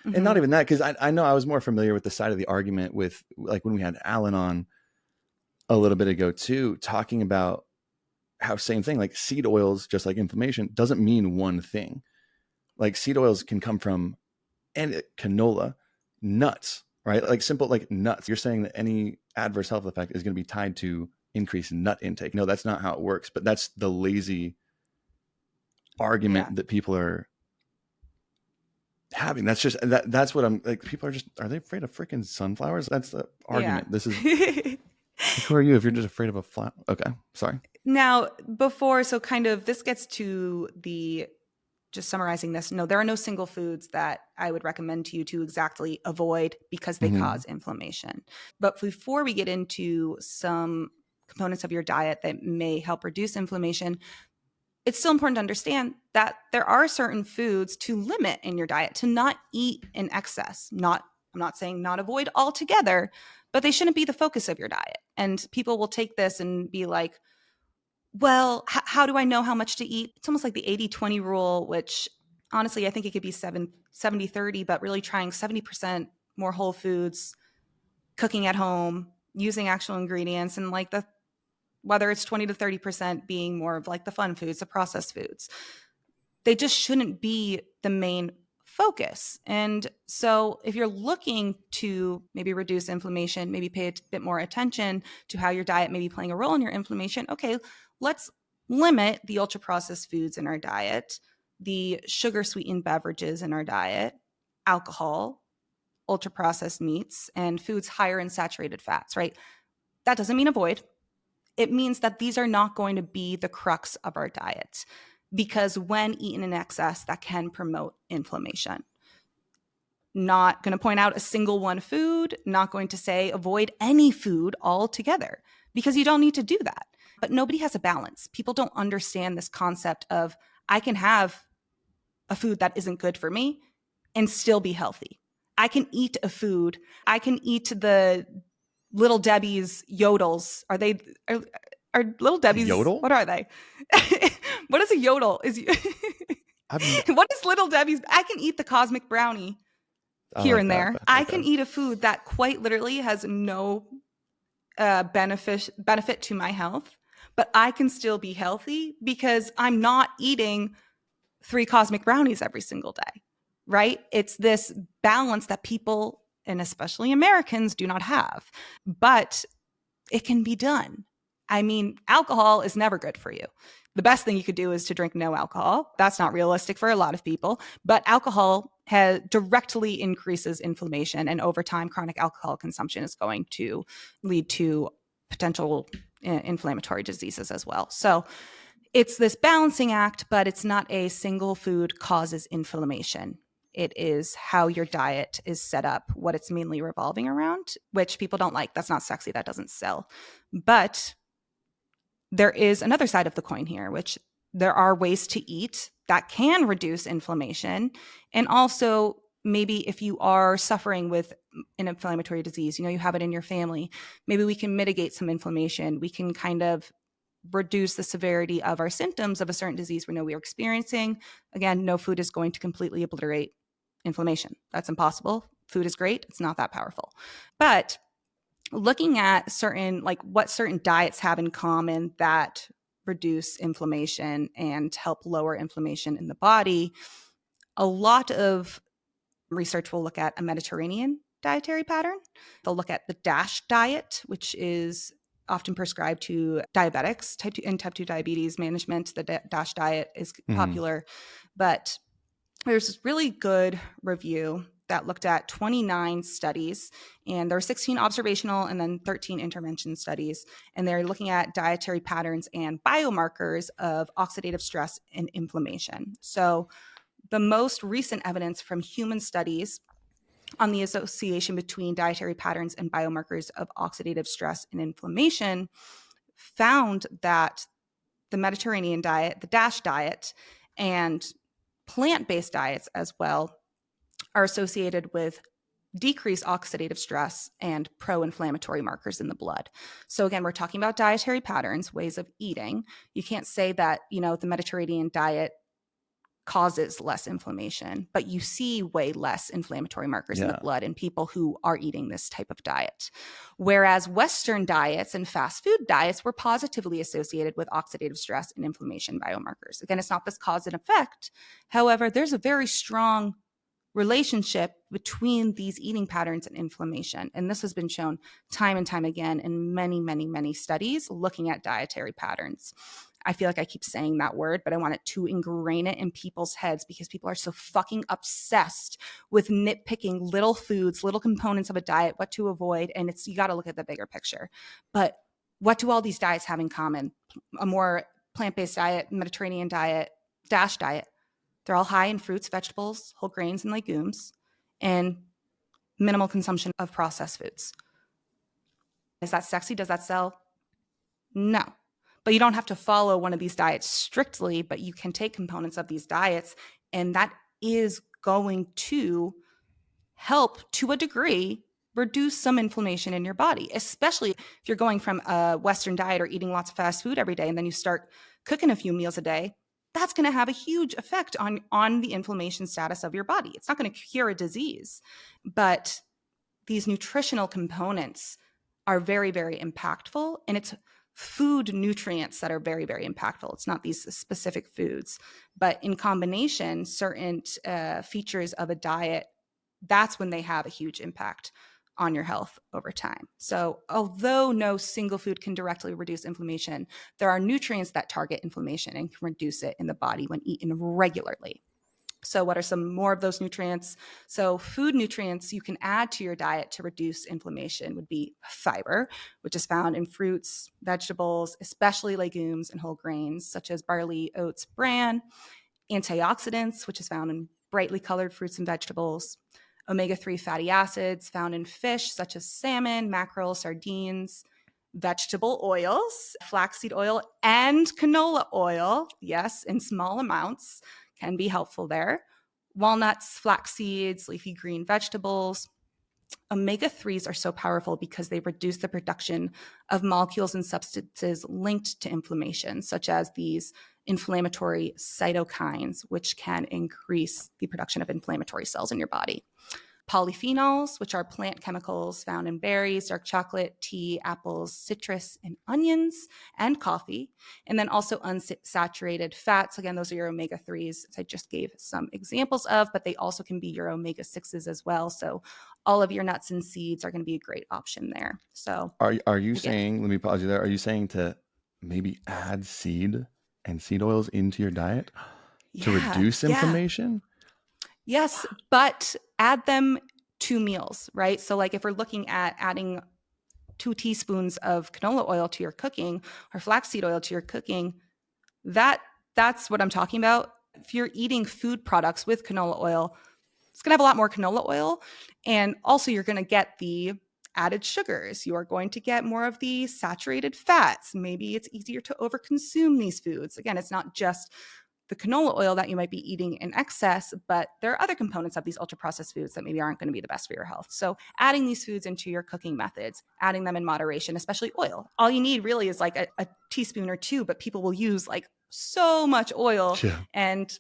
And not Mm-hmm. even that, because I know I was more familiar with the side of the argument with like when we had Alan on a little bit ago too, talking about how same thing, like seed oils, just like inflammation, doesn't mean one thing. Like seed oils can come from and canola, nuts, right? Like simple like nuts. You're saying that any adverse health effect is going to be tied to increased nut intake. No, that's not how it works, but that's the lazy Yeah. argument that people are having. That's what I'm like. People are they afraid of freaking sunflowers? That's the Yeah. argument. This is like, who are you if you're just afraid of a flower? Okay, sorry. Now, so kind of this gets to the, just summarizing this, no, there are no single foods that I would recommend to you to exactly avoid because they Mm-hmm. cause inflammation. But before we get into some components of your diet that may help reduce inflammation, it's still important to understand that there are certain foods to limit in your diet, to not eat in excess. I'm not saying not avoid altogether, but they shouldn't be the focus of your diet. And people will take this and be like, well, how do I know how much to eat? It's almost like the 80-20 rule, which honestly, I think it could be 70-30, but really trying 70% more whole foods, cooking at home, using actual ingredients, and like whether it's 20 to 30% being more of like the fun foods, the processed foods. They just shouldn't be the main focus. And so if you're looking to maybe reduce inflammation, maybe pay a bit more attention to how your diet may be playing a role in your inflammation, okay, let's limit the ultra processed foods in our diet, the sugar sweetened beverages in our diet, alcohol, ultra processed meats, and foods higher in saturated fats, right? That doesn't mean avoid. It means that these are not going to be the crux of our diet, because when eaten in excess, that can promote inflammation. Not going to point out a single one food, not going to say avoid any food altogether, because you don't need to do that. But nobody has a balance. People don't understand this concept of I can have a food that isn't good for me and still be healthy. I can eat a food. I can eat the Little Debbie's yodels. Are Little A Debbie's, yodel? what are they? What is a yodel? I've n- What is Little Debbie's? I can eat the cosmic brownie I here like and that. there. That's I okay. can eat a food that quite literally has no benefit to my health, but I can still be healthy because I'm not eating 3 cosmic brownies every single day, right? It's this balance that people, and especially Americans, do not have. But it can be done. I mean, alcohol is never good for you. The best thing you could do is to drink no alcohol. That's not realistic for a lot of people, but alcohol directly increases inflammation, and over time, chronic alcohol consumption is going to lead to potential inflammatory diseases as well. So it's this balancing act, but it's not a single food causes inflammation. It is how your diet is set up, what it's mainly revolving around, which people don't like. That's not sexy. That doesn't sell. But there is another side of the coin here, which there are ways to eat that can reduce inflammation. And also, maybe if you are suffering with an inflammatory disease, you have it in your family, maybe we can mitigate some inflammation. We can kind of reduce the severity of our symptoms of a certain disease we know we are experiencing. Again, no food is going to completely obliterate inflammation. That's impossible. Food is great. It's not that powerful. But looking at what certain diets have in common that reduce inflammation and help lower inflammation in the body, a lot of research will look at a Mediterranean dietary pattern. They'll look at the DASH diet, which is often prescribed to diabetics, type 2 and type 2 diabetes management. The DASH diet is popular, but there's this really good review that looked at 29 studies, and there were 16 observational and then 13 intervention studies. And they're looking at dietary patterns and biomarkers of oxidative stress and inflammation. So the most recent evidence from human studies on the association between dietary patterns and biomarkers of oxidative stress and inflammation found that the Mediterranean diet, the DASH diet, and plant-based diets as well are associated with decreased oxidative stress and pro-inflammatory markers in the blood. So again, we're talking about dietary patterns, ways of eating. You can't say that, the Mediterranean diet causes less inflammation, but you see way less inflammatory markers in the blood in people who are eating this type of diet. Whereas Western diets and fast food diets were positively associated with oxidative stress and inflammation biomarkers. Again, it's not this cause and effect. However, there's a very strong relationship between these eating patterns and inflammation. And this has been shown time and time again in many, many, many studies looking at dietary patterns. I feel like I keep saying that word, but I want it to ingrain it in people's heads because people are so fucking obsessed with nitpicking little foods, little components of a diet, what to avoid. And you got to look at the bigger picture. But what do all these diets have in common? A more plant-based diet, Mediterranean diet, DASH diet. They're all high in fruits, vegetables, whole grains, and legumes, and minimal consumption of processed foods. Is that sexy? Does that sell? No. But you don't have to follow one of these diets strictly, but you can take components of these diets, and that is going to help, to a degree, reduce some inflammation in your body, especially if you're going from a Western diet or eating lots of fast food every day, and then you start cooking a few meals a day. That's going to have a huge effect on the inflammation status of your body. It's not going to cure a disease, but these nutritional components are very, very impactful, and it's food nutrients that are very, very impactful. It's not these specific foods, but in combination, certain features of a diet, that's when they have a huge impact on your health over time. So although no single food can directly reduce inflammation, there are nutrients that target inflammation and can reduce it in the body when eaten regularly. So what are some more of those nutrients? So food nutrients you can add to your diet to reduce inflammation would be fiber, which is found in fruits, vegetables, especially legumes and whole grains, such as barley, oats, bran. Antioxidants, which is found in brightly colored fruits and vegetables. Omega-3 fatty acids found in fish, such as salmon, mackerel, sardines. Vegetable oils, flaxseed oil, and canola oil, yes, in small amounts, can be helpful there. Walnuts, flax seeds, leafy green vegetables. Omega-3s are so powerful because they reduce the production of molecules and substances linked to inflammation, such as these inflammatory cytokines, which can increase the production of inflammatory cells in your body. Polyphenols, which are plant chemicals found in berries, dark chocolate, tea, apples, citrus, and onions, and coffee. And then also unsaturated fats. Again, those are your omega-3s, as I just gave some examples of, but they also can be your omega-6s as well. So all of your nuts and seeds are going to be a great option there. So are you saying, let me pause you there, are you saying to maybe add seed and seed oils into your diet to reduce inflammation? Yes, but add them to meals, right? So like if we're looking at adding 2 teaspoons of canola oil to your cooking or flaxseed oil to your cooking, that's what I'm talking about. If you're eating food products with canola oil, it's going to have a lot more canola oil. And also you're going to get the added sugars. You are going to get more of the saturated fats. Maybe it's easier to overconsume these foods. Again, it's not just the canola oil that you might be eating in excess, but there are other components of these ultra processed foods that maybe aren't going to be the best for your health. So adding these foods into your cooking methods, adding them in moderation, especially oil. All you need really is like a teaspoon or two, but people will use like so much oil. Yeah. And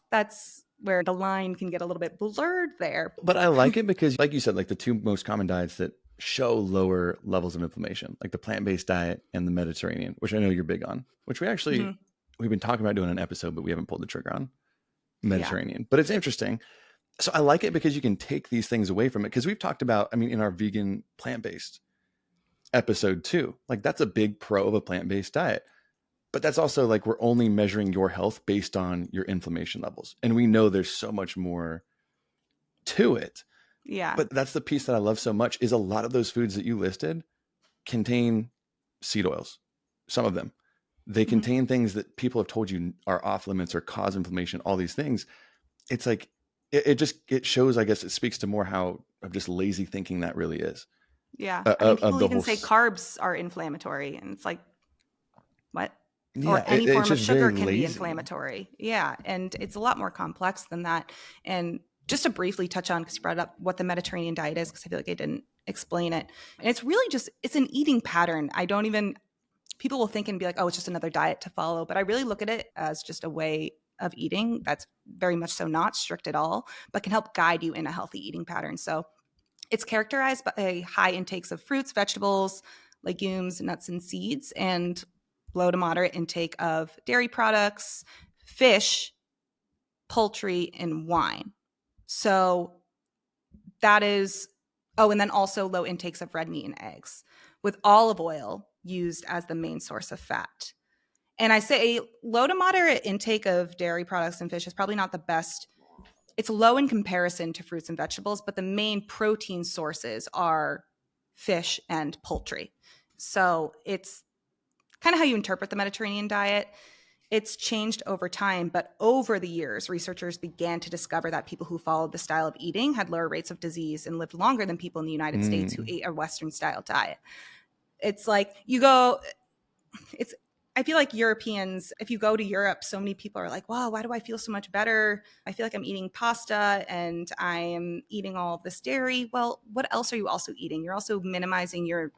that's where the line can get a little bit blurred there. But I like it because, like you said, like the two most common diets that show lower levels of inflammation, like the plant-based diet and the Mediterranean, which I know you're big on, which we've been talking about doing an episode, but we haven't pulled the trigger on Mediterranean. But it's interesting. So I like it because you can take these things away from it. Because we've talked about, I mean, in our vegan plant-based episode too, like that's a big pro of a plant-based diet. But that's also like we're only measuring your health based on your inflammation levels. And we know there's so much more to it. Yeah. But that's the piece that I love so much is a lot of those foods that you listed contain seed oils. Some of them. They contain things that people have told you are off limits or cause inflammation, all these things. It's like, it shows, I guess it speaks to more how of just lazy thinking that really is. Yeah. I mean, people even say carbs are inflammatory, and it's like, what? Yeah, or any form of sugar can lazy. be inflammatory. Yeah. And it's a lot more complex than that. And just to briefly touch on, because you brought up what the Mediterranean diet is, because I feel like I didn't explain it. And it's really just, it's an eating pattern. People will think and be like, oh, it's just another diet to follow. But I really look at it as just a way of eating that's very much so not strict at all, but can help guide you in a healthy eating pattern. So it's characterized by high intakes of fruits, vegetables, legumes, nuts, and seeds, and low to moderate intake of dairy products, fish, poultry, and wine. So that is, and then also low intakes of red meat and eggs, with olive oil used as the main source of fat. And I say low to moderate intake of dairy products and fish is probably not the best. It's low in comparison to fruits and vegetables, but the main protein sources are fish and poultry. So it's kind of how you interpret the Mediterranean diet. It's changed over time, but over the years, researchers began to discover that people who followed the style of eating had lower rates of disease and lived longer than people in the United States who ate a Western style diet. It's like I feel like Europeans, if you go to Europe, so many people are like, wow, why do I feel so much better? I feel like I'm eating pasta and I am eating all of this dairy. Well, what else are you also eating? You're also minimizing your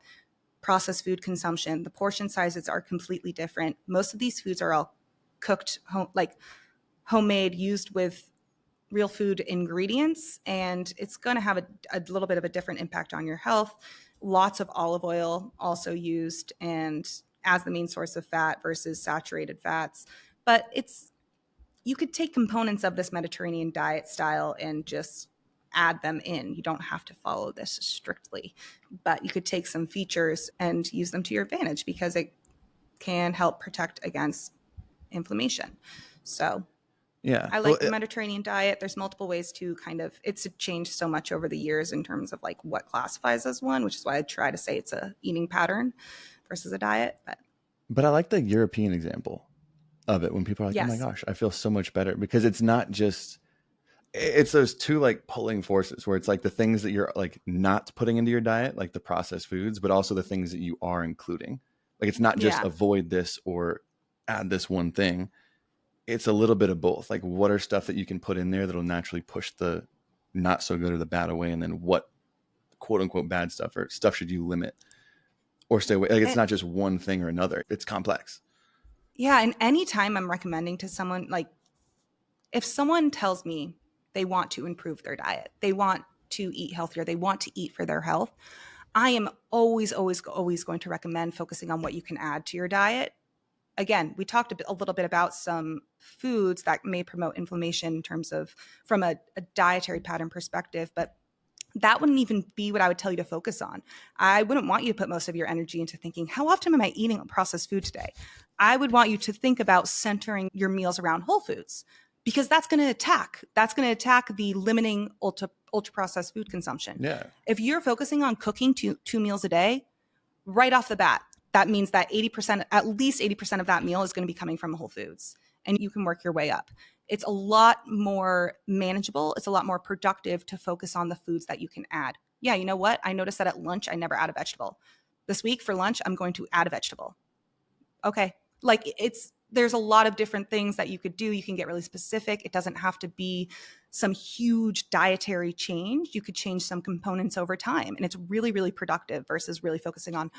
processed food consumption. The portion sizes are completely different. Most of these foods are all cooked, homemade, used with real food ingredients, and it's going to have a little bit of a different impact on your health. Lots of olive oil also used and as the main source of fat versus saturated fats. But you could take components of this Mediterranean diet style and just add them in. You don't have to follow this strictly, but you could take some features and use them to your advantage because it can help protect against inflammation. So yeah, I like the Mediterranean diet. There's multiple ways to it's changed so much over the years in terms of like what classifies as one, which is why I try to say it's a eating pattern versus a diet. But I like the European example of it when people are like, yes. Oh my gosh, I feel so much better, because it's not just, it's those two like pulling forces where it's like the things that you're like not putting into your diet, like the processed foods, but also the things that you are including. Like it's not just avoid this or add this one thing. It's a little bit of both. Like what are stuff that you can put in there that'll naturally push the not so good or the bad away, and then what quote unquote bad stuff or stuff should you limit or stay away. Like it's not just one thing or another. It's complex. Yeah. And anytime I'm recommending to someone, like if someone tells me they want to improve their diet, they want to eat healthier, they want to eat for their health, I am always going to recommend focusing on what you can add to your diet. Again, we talked a little bit about some foods that may promote inflammation in terms of from a dietary pattern perspective, but that wouldn't even be what I would tell you to focus on. I wouldn't want you to put most of your energy into thinking, how often am I eating processed food today? I would want you to think about centering your meals around whole foods, because that's going to attack the limiting ultra processed food consumption. Yeah. If you're focusing on cooking two meals a day, right off the bat, that means that at least 80% of that meal is going to be coming from whole foods, and you can work your way up. It's a lot more manageable. It's a lot more productive to focus on the foods that you can add. Yeah, you know what? I noticed that at lunch, I never add a vegetable. This week for lunch, I'm going to add a vegetable. Okay. Like there's a lot of different things that you could do. You can get really specific. It doesn't have to be some huge dietary change. You could change some components over time. And it's really, really productive versus really focusing on,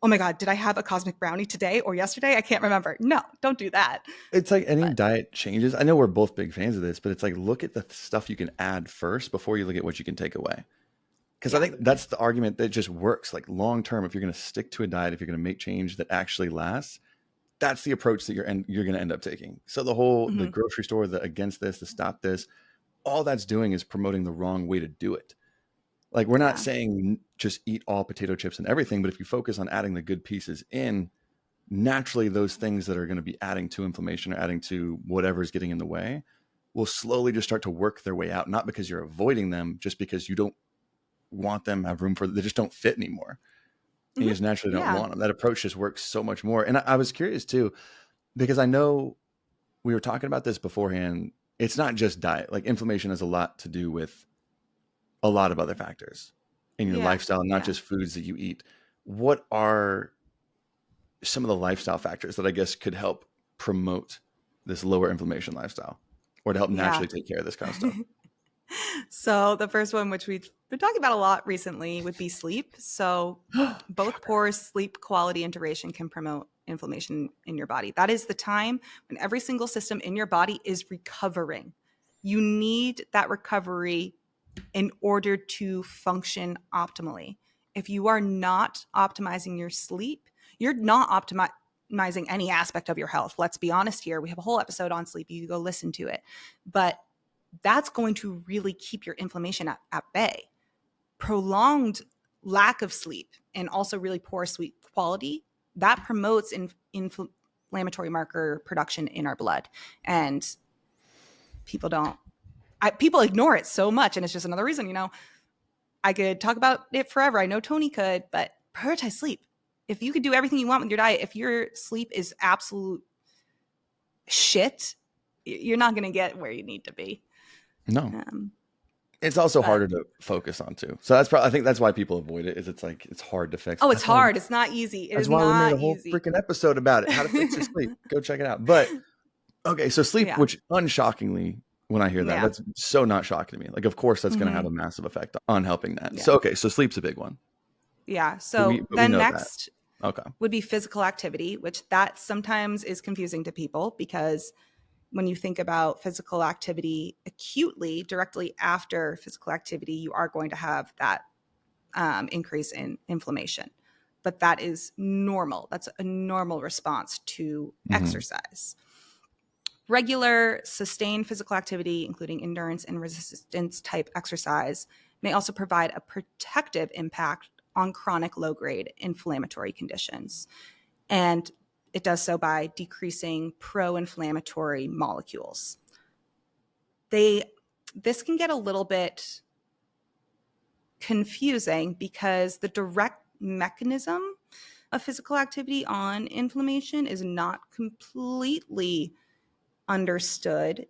oh my God, did I have a cosmic brownie today or yesterday? I can't remember. No, don't do that. It's like any But diet changes. I know we're both big fans of this, but it's like, look at the stuff you can add first before you look at what you can take away. Because I yeah, think that's the argument that just works. Like long term, if you're going to stick to a diet, if you're going to make change that actually lasts, that's the approach that you're going to end up taking. So the grocery store, the against this, the stop this, all that's doing is promoting the wrong way to do it. Like we're not yeah, saying just eat all potato chips and everything, but if you focus on adding the good pieces in, naturally those things that are going to be adding to inflammation or adding to whatever is getting in the way will slowly just start to work their way out. Not because you're avoiding them, just because you don't want them, have room for, they just don't fit anymore. And you just naturally don't yeah, want them. That approach just works so much more. And I was curious too, because I know we were talking about this beforehand. It's not just diet. Like inflammation has a lot to do with a lot of other factors in your yeah, lifestyle, not yeah. just foods that you eat. What are some of the lifestyle factors that I guess could help promote this lower inflammation lifestyle or to help Yeah. naturally take care of this kind of stuff? So the first one, which we've been talking about a lot recently, would be sleep. So both poor sleep quality and duration can promote inflammation in your body. That is the time when every single system in your body is recovering. You need that recovery in order to function optimally. If you are not optimizing your sleep, you're not optimizing any aspect of your health. Let's be honest here. We have a whole episode on sleep. You can go listen to it. But that's going to really keep your inflammation at bay. Prolonged lack of sleep and also really poor sleep quality, that promotes inflammatory marker production in our blood. And people people ignore it so much. And it's just another reason, I could talk about it forever. I know Tony could, but prioritize sleep. If you could do everything you want with your diet, if your sleep is absolute shit, you're not going to get where you need to be. No. Um, It's also but harder to focus on too. So that's probably, I think that's why people avoid it, is it's like, it's hard to fix. oh, it's hard. It's not easy. It That's is why we made not a whole easy. freaking episode about it. How to fix your sleep. Go check it out. But okay. So sleep, Yeah. which unshockingly, when I hear that, Yeah. that's so not shocking to me. Like, of course that's going to have a massive effect on helping that. Yeah. So, okay. So sleep's a big one. Yeah. So we then know that. next Okay. would be physical activity, which that sometimes is confusing to people because when you think about physical activity acutely, directly after physical activity, you are going to have that increase in inflammation. But that is normal. That's a normal response to exercise. Regular, sustained physical activity, including endurance and resistance type exercise, may also provide a protective impact on chronic low-grade inflammatory conditions. And it does so by decreasing pro-inflammatory molecules. This can get a little bit confusing because the direct mechanism of physical activity on inflammation is not completely understood.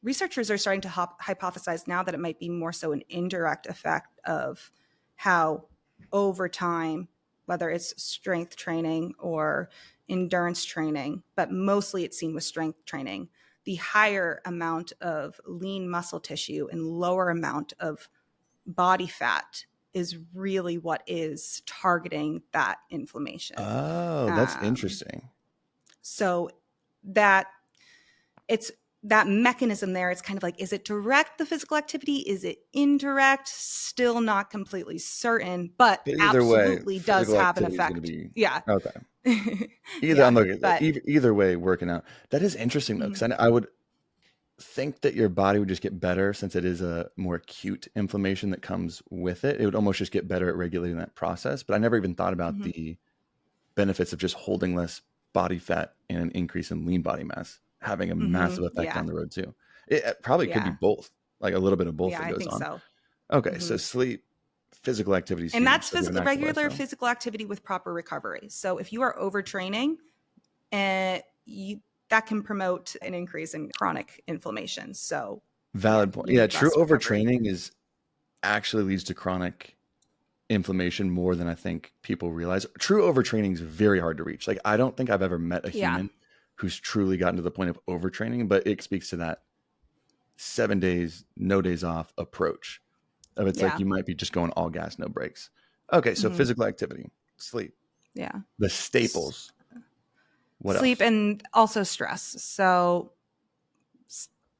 Researchers are starting to hypothesize now that it might be more so an indirect effect of how over time, whether it's strength training or endurance training, but mostly it's seen with strength training, the higher amount of lean muscle tissue and lower amount of body fat is really what is targeting that inflammation. Oh, that's interesting. So that it's that mechanism there. It's kind of like, is it direct, the physical activity? Is it indirect? Still not completely certain, but Either way, absolutely does physical have an activity is going to effect. be Yeah. okay. Yeah, I'm looking but either way, working out. That is interesting though, because I would think that your body would just get better since it is a more acute inflammation that comes with it. It would almost just get better at regulating that process. But I never even thought about the benefits of just holding less body fat and an increase in lean body mass having a massive effect down the road too. It probably could be both, like a little bit of both yeah, that I goes think on. so. Okay, so sleep, physical activity is And huge. that's So get an active regular lifestyle. physical activity with proper recovery. So if you are overtraining, that can promote an increase in chronic inflammation. So Valid again, point. you Yeah, need true less recovery. overtraining is actually leads to chronic inflammation more than I think people realize. True overtraining is very hard to reach. Like, I don't think I've ever met a Yeah. human who's truly gotten to the point of overtraining, but it speaks to that 7 days, no days off approach of it's like Yeah. you might be just going all gas, no breaks. Okay, so Hmm. physical activity, sleep, Yeah. the staples. What Sleep else? and also stress. So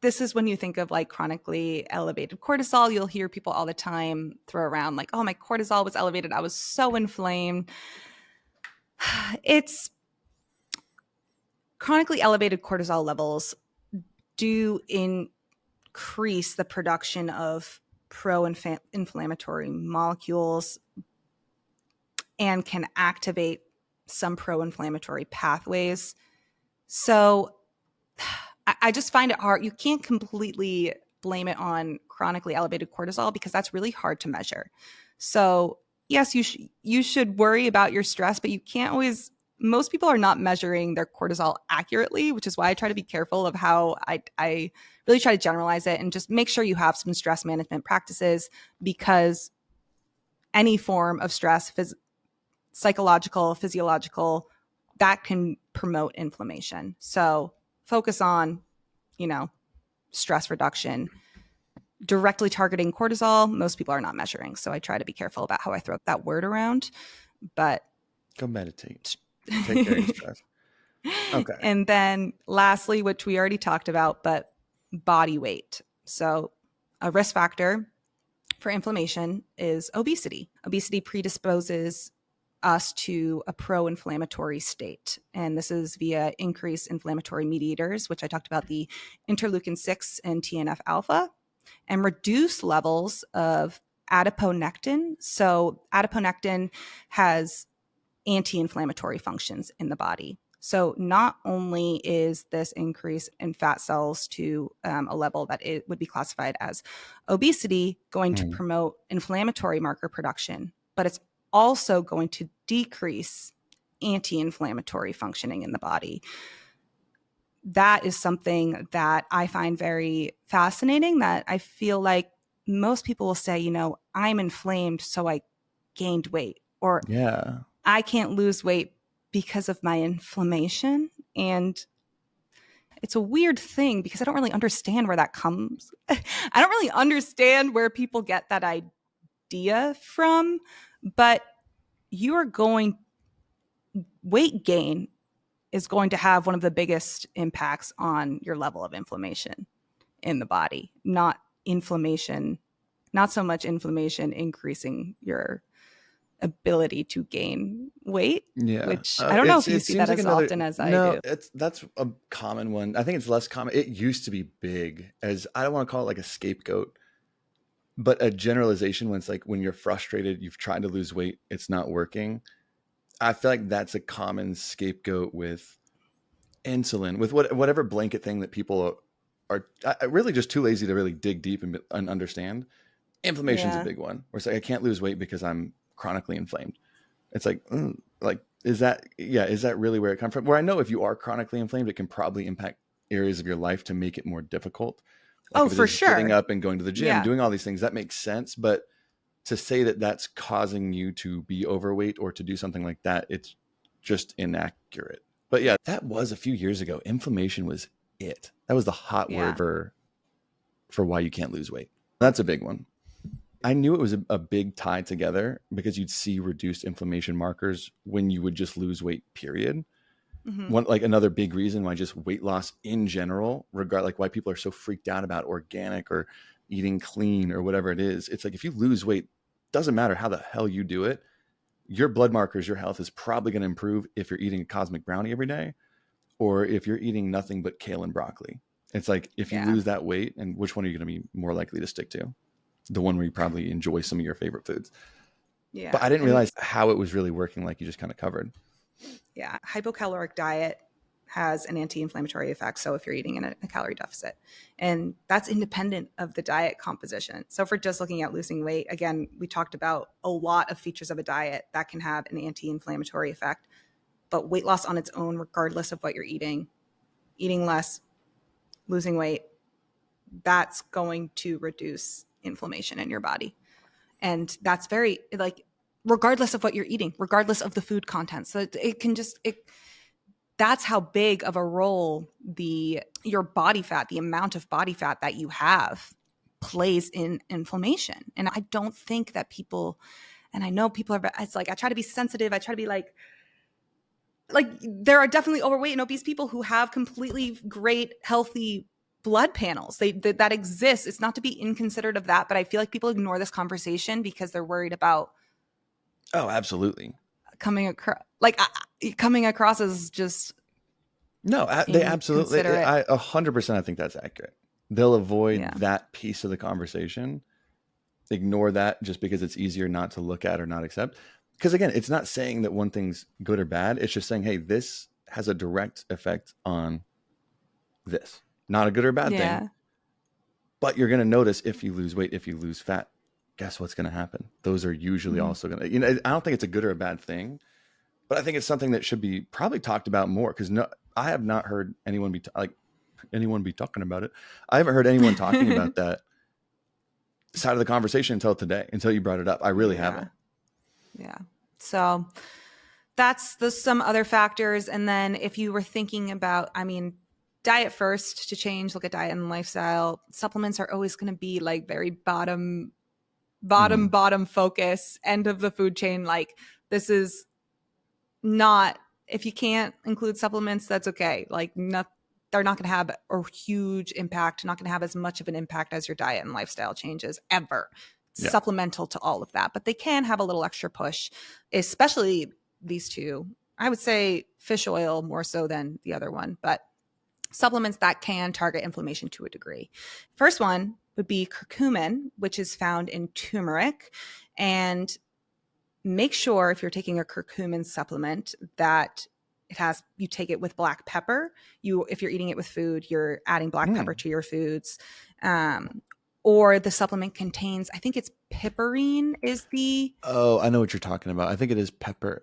this is when you think of like chronically elevated cortisol. You'll hear people all the time throw around like, oh, my cortisol was elevated. I was so inflamed. It's chronically elevated cortisol levels do increase the production of pro-inflammatory molecules and can activate some pro-inflammatory pathways. So I just find it hard. You can't completely blame it on chronically elevated cortisol because that's really hard to measure. So yes, you should worry about your stress, but you can't always. Most people are not measuring their cortisol accurately, which is why I try to be careful of how I really try to generalize it and just make sure you have some stress management practices, because any form of stress, psychological, physiological, that can promote inflammation. So focus on, stress reduction. Directly targeting cortisol, most people are not measuring. So I try to be careful about how I throw that word around. But Go meditate. Take care of your stress. Okay. and then lastly, which we already talked about, but body weight. So a risk factor for inflammation is obesity. Obesity predisposes us to a pro-inflammatory state. And this is via increased inflammatory mediators, which I talked about, the interleukin 6 and TNF alpha, and reduced levels of adiponectin. So adiponectin has anti-inflammatory functions in the body. So not only is this increase in fat cells to a level that it would be classified as obesity going to promote inflammatory marker production, but it's also going to decrease anti-inflammatory functioning in the body. That is something that I find very fascinating, that I feel like most people will say, I'm inflamed, so I gained weight, or Yeah. I can't lose weight because of my inflammation. And it's a weird thing because I don't really understand where that comes. I don't really understand where people get that idea from, but weight gain is going to have one of the biggest impacts on your level of inflammation in the body, not so much inflammation increasing your ability to gain weight, Yeah. which I don't know if you It see seems that like as another, often as I no, do. that's a common one. I think it's less common. It used to be big, as I don't want to call it like a scapegoat, but a generalization when it's like when you're frustrated, you've tried to lose weight, it's not working. I feel like that's a common scapegoat with insulin, with whatever blanket thing that people are really just too lazy to really dig deep and understand. Inflammation's a Yeah. big one. Where it's like I can't lose weight because I'm chronically inflamed. It's like is that really where it comes from? Where I know if you are chronically inflamed, it can probably impact areas of your life to make it more difficult. Like Oh, if it for is getting sure. up and going to the gym, Yeah. doing all these things, that makes sense. But to say that that's causing you to be overweight or to do something like that, it's just inaccurate. But yeah, that was a few years ago. Inflammation was it. That was the hot Yeah. word for why you can't lose weight. That's a big one. I knew it was a big tie together because you'd see reduced inflammation markers when you would just lose weight, period. Mm-hmm. One, like another big reason why just weight loss in general, like why people are so freaked out about organic or eating clean or whatever it is. It's like if you lose weight, doesn't matter how the hell you do it, your blood markers, your health is probably going to improve if you're eating a cosmic brownie every day or if you're eating nothing but kale and broccoli. It's like if you Yeah. lose that weight, and which one are you going to be more likely to stick to? The one where you probably enjoy some of your favorite foods. But Yeah. I didn't And realize how it was really working, like you just kind of covered. yeah, hypocaloric diet has an anti-inflammatory effect. So if you're eating in a calorie deficit, and that's independent of the diet composition. So if we're just looking at losing weight, again, we talked about a lot of features of a diet that can have an anti-inflammatory effect, but weight loss on its own, regardless of what you're eating less, losing weight, that's going to reduce inflammation in your body. And that's very, like, regardless of what you're eating, regardless of the food content. So it can just, that's how big of a role your body fat, the amount of body fat that you have, plays in inflammation. And I don't think that people, and I know people are, it's like, I try to be sensitive. I try to be like there are definitely overweight and obese people who have completely great, healthy blood panels. That exists. It's not to be inconsiderate of that, but I feel like people ignore this conversation because they're worried about. Oh, absolutely. Coming across as just. No, they absolutely. 100%. I think that's accurate. They'll avoid that piece of the conversation, ignore that just because it's easier not to look at or not accept. Because again, it's not saying that one thing's good or bad. It's just saying, hey, this has a direct effect on this. Not a good or bad thing. But you're going to notice if you lose weight, if you lose fat, guess what's going to happen? Those are usually also going to, I don't think it's a good or a bad thing, but I think it's something that should be probably talked about more, because I have not heard anyone be talking about it. I haven't heard anyone talking about that side of the conversation until today, until you brought it up. I really haven't. Yeah. So that's some other factors. And then if you were thinking about, diet first to change, look at diet and lifestyle. Supplements are always going to be like very bottom focus, end of the food chain. Like, this is not, if you can't include supplements, that's okay. Like, they're not going to have a huge impact, not going to have as much of an impact as your diet and lifestyle changes ever. Supplemental to all of that, but they can have a little extra push, especially these two. I would say fish oil more so than the other one, but supplements that can target inflammation to a degree. First one would be curcumin, which is found in turmeric. And make sure if you're taking a curcumin supplement that you take it with black pepper. If you're eating it with food, you're adding black pepper to your foods. Or the supplement contains, I think it's piperine is the... Oh, I know what you're talking about. I think it is piperine.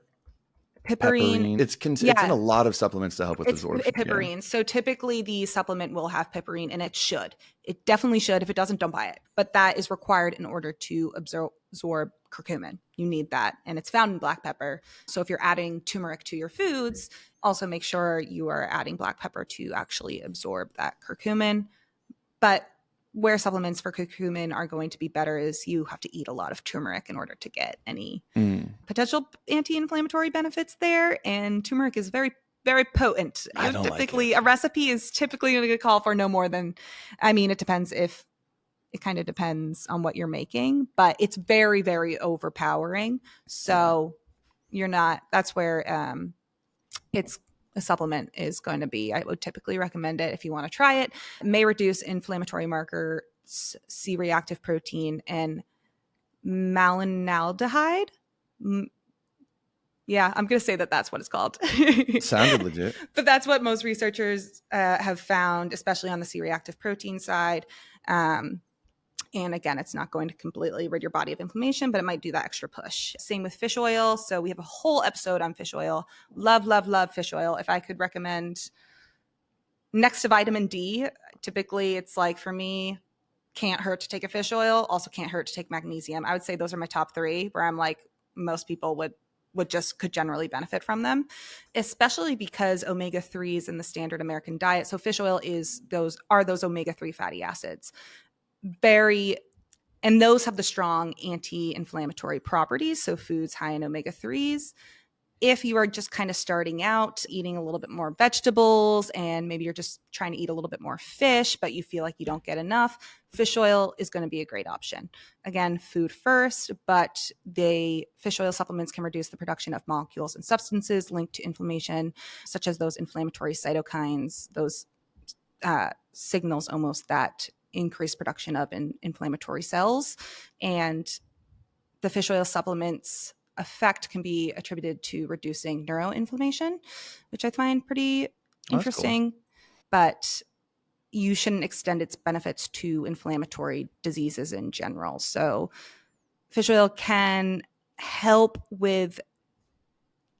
It's in a lot of supplements to help with absorption. Piperine. Yeah. So typically the supplement will have piperine, and it should. It definitely should. If it doesn't, don't buy it. But that is required in order to absorb curcumin. You need that. And it's found in black pepper. So if you're adding turmeric to your foods, also make sure you are adding black pepper to actually absorb that curcumin. But where supplements for curcumin are going to be better is you have to eat a lot of turmeric in order to get any potential anti-inflammatory benefits there. And turmeric is very, very potent. I don't typically, like it. A recipe is typically going to call for no more than, it depends it kind of depends on what you're making, but it's very, very overpowering. So that's where a supplement is going to be. I would typically recommend it if you want to try it. It may reduce inflammatory markers, C-reactive protein, and malonaldehyde. Yeah, I'm going to say that's what it's called. Sounded legit. But that's what most researchers have found, especially on the C-reactive protein side. And again, it's not going to completely rid your body of inflammation, but it might do that extra push. Same with fish oil. So we have a whole episode on fish oil. Love, love, love fish oil. If I could recommend next to vitamin D, typically it's like, for me, can't hurt to take a fish oil. Also can't hurt to take magnesium. I would say those are my top three, where I'm like, most people could generally benefit from them, especially because omega-3s in the standard American diet. So fish oil those omega-3 fatty acids. And those have the strong anti-inflammatory properties. So foods high in omega-3s. If you are just kind of starting out eating a little bit more vegetables, and maybe you're just trying to eat a little bit more fish, but you feel like you don't get enough, fish oil is going to be a great option. Again, food first, but fish oil supplements can reduce the production of molecules and substances linked to inflammation, such as those inflammatory cytokines, those signals almost that increased production of inflammatory cells. And the fish oil supplements effect can be attributed to reducing neuroinflammation, which I find pretty interesting. Cool. But you shouldn't extend its benefits to inflammatory diseases in general. So fish oil can help with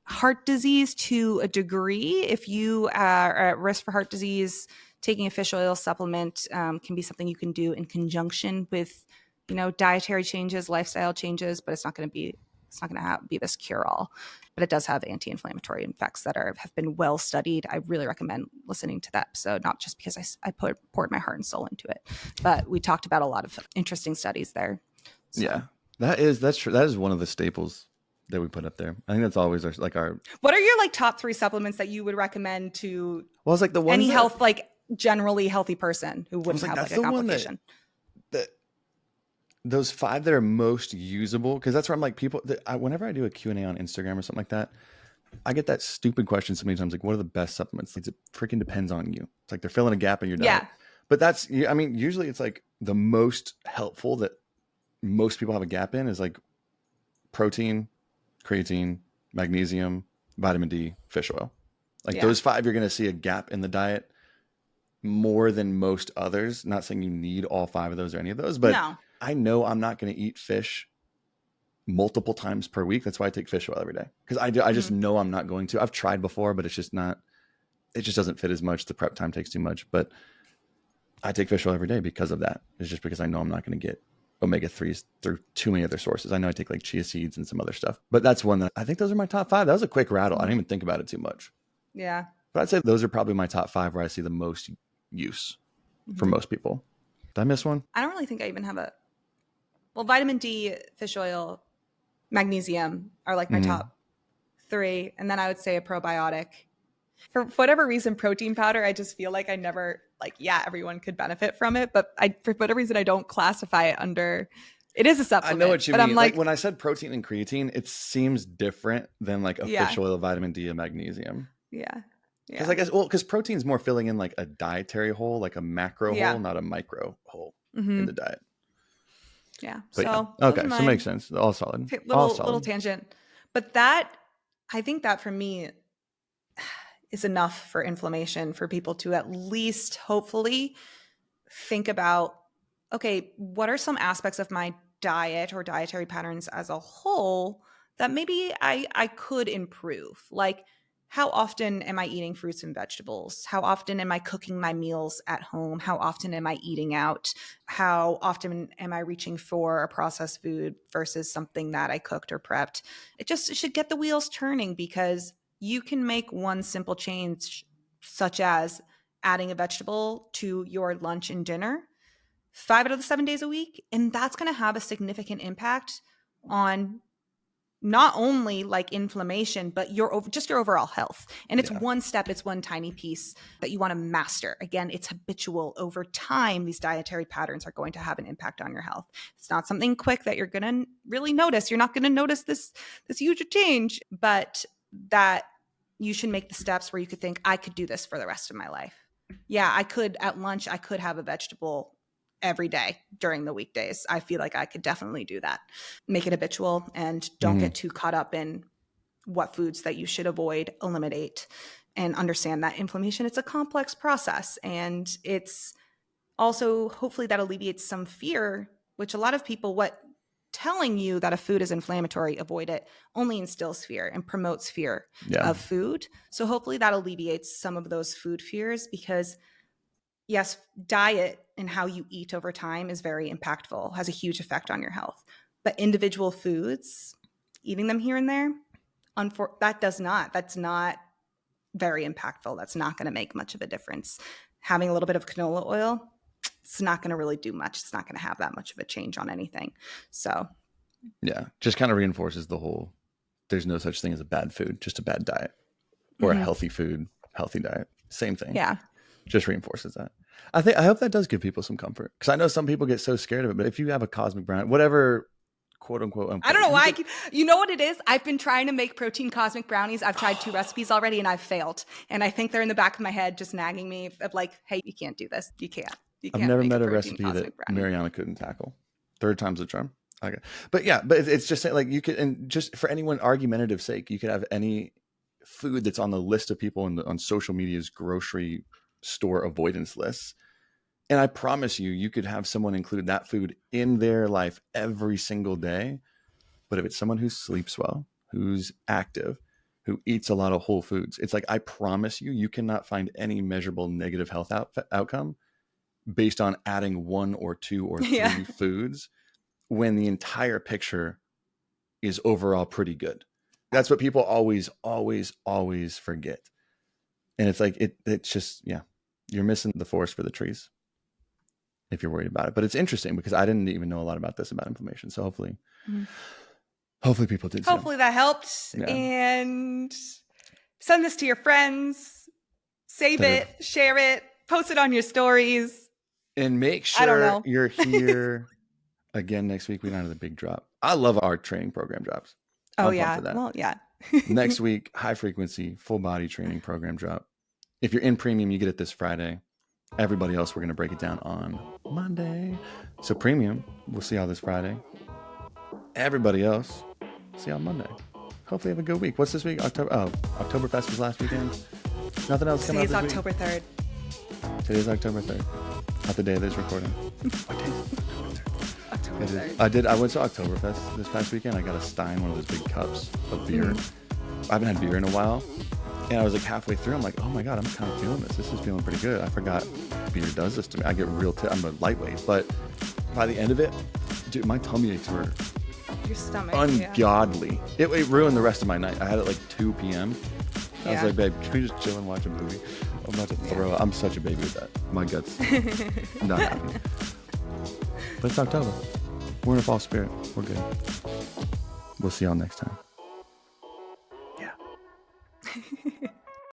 heart disease to a degree. If you are at risk for heart disease, taking a fish oil supplement can be something you can do in conjunction with, dietary changes, lifestyle changes, but it's not going to be It's not going to be this cure-all, but it does have anti-inflammatory effects that have been well studied. I really recommend listening to that episode, not just because I poured my heart and soul into it, but we talked about a lot of interesting studies there. So. Yeah, that's true. That is one of the staples that we put up there. I think that's always our. What are your like top 3 supplements that you would recommend to Well, it's like the ones any health, like generally healthy person who wouldn't have like a complication? That those 5 that are most usable, because that's where I'm like whenever I do a Q&A on Instagram or something like that, I get that stupid question so many times, like, what are the best supplements? Like, it freaking depends on you. It's like they're filling a gap in your diet. Yeah. But usually it's like the most helpful that most people have a gap in is like protein, creatine, magnesium, vitamin D, fish oil. Like those 5, you're going to see a gap in the diet more than most others. Not saying you need all 5 of those or any of those, but no. I know I'm not going to eat fish multiple times per week. That's why I take fish oil every day. Because I just know I'm not going to. I've tried before, but it just doesn't fit as much. The prep time takes too much. But I take fish oil every day because of that. It's just because I know I'm not going to get omega-3s through too many other sources. I know I take like chia seeds and some other stuff, but that's one that I think those are my top 5. That was a quick rattle. I didn't even think about it too much. Yeah. But I'd say those are probably my top 5 where I see the most use for most people. Did I miss one? I don't really think I even have vitamin D, fish oil, magnesium are like my top 3. And then I would say a probiotic. For whatever reason, protein powder, I just feel like I never, everyone could benefit from it. But for whatever reason, I don't classify it under, it is a supplement. I know what you mean. I'm like, when I said protein and creatine, it seems different than like a fish oil, vitamin D, and magnesium. Yeah. Because I guess, because protein is more filling in like a dietary hole, like a macro hole, not a micro hole in the diet. Yeah. But okay. So it makes sense. All solid. Little tangent. But I think that for me is enough for inflammation for people to at least hopefully think about, okay, what are some aspects of my diet or dietary patterns as a whole that maybe I could improve? Like, how often am I eating fruits and vegetables? How often am I cooking my meals at home? How often am I eating out? How often am I reaching for a processed food versus something that I cooked or prepped? It should get the wheels turning, because you can make one simple change, such as adding a vegetable to your lunch and dinner 5 out of the 7 days a week. And that's going to have a significant impact on not only like inflammation, but your overall health. And it's one step, it's one tiny piece that you want to master. Again, it's habitual. Over time, these dietary patterns are going to have an impact on your health. It's not something quick that you're going to really notice. You're not going to notice this huge change, but that you should make the steps where you could think, I could do this for the rest of my life. Yeah, I could at lunch, I could have a vegetable every day during the weekdays. I feel like I could definitely do that. Make it habitual and don't get too caught up in what foods that you should avoid, eliminate, and understand that inflammation, it's a complex process. And it's also, hopefully that alleviates some fear, which a lot of people, telling you that a food is inflammatory, avoid it, only instills fear and promotes fear of food. So hopefully that alleviates some of those food fears, because yes, diet and how you eat over time is very impactful, has a huge effect on your health. But individual foods, eating them here and there, that's not very impactful. That's not going to make much of a difference. Having a little bit of canola oil, it's not going to really do much. It's not going to have that much of a change on anything. So yeah, just kind of reinforces the whole, there's no such thing as a bad food, just a bad diet, or a healthy food, healthy diet. Same thing. Yeah. Just reinforces that. I hope that does give people some comfort, because I know some people get so scared of it. But if you have a cosmic brownie, whatever, quote unquote, I don't know why. You know what it is? I've been trying to make protein cosmic brownies. I've tried 2 recipes already and I've failed. And I think they're in the back of my head just nagging me of like, hey, you can't do this. You can't. I've never met a recipe that Marianna couldn't tackle. 3rd time's the charm. Okay. But yeah, but it's just like you could, and just for anyone argumentative sake, you could have any food that's on the list of people on social media's grocery store avoidance lists. And I promise you could have someone include that food in their life every single day. But if it's someone who sleeps well, who's active, who eats a lot of whole foods, it's like, I promise you cannot find any measurable negative health outcome based on adding 1 or 2 or 3 foods, when the entire picture is overall pretty good. That's what people always forget. And it's like, it's just, yeah, you're missing the forest for the trees if you're worried about it. But it's interesting because I didn't even know a lot about this, about inflammation. So hopefully people did. Hopefully that helped. Yeah. And send this to your friends, save it, share it, post it on your stories. And make sure you're here again next week. We don't have the big drop. I love our training program drops. Oh, yeah. Well, yeah. Next week, high frequency, full body training program drop. If you're in premium, you get it this Friday. Everybody else, we're going to break it down on Monday. So premium, we'll see y'all this Friday. Everybody else, see y'all on Monday. Hopefully have a good week. What's this week? Oktoberfest was last weekend. Nothing else coming out this October 3rd. Today's October 3rd. Not the day of this recording. What day is October 3rd. I went to Oktoberfest this past weekend. I got a Stein, one of those big cups of beer. I haven't had beer in a while. And I was like halfway through, I'm like, oh my God, I'm kind of feeling this. This is feeling pretty good. I forgot beer does this to me. I get I'm a lightweight. But by the end of it, dude, my tummy aches were your stomach ungodly. Yeah. It ruined the rest of my night. I had it like 2 p.m. I was like, babe, can we just chill and watch a movie? I'm about to throw up. I'm such a baby with that. My guts not happy. But it's October. We're in a fall spirit. We're good. We'll see y'all next time. Yeah.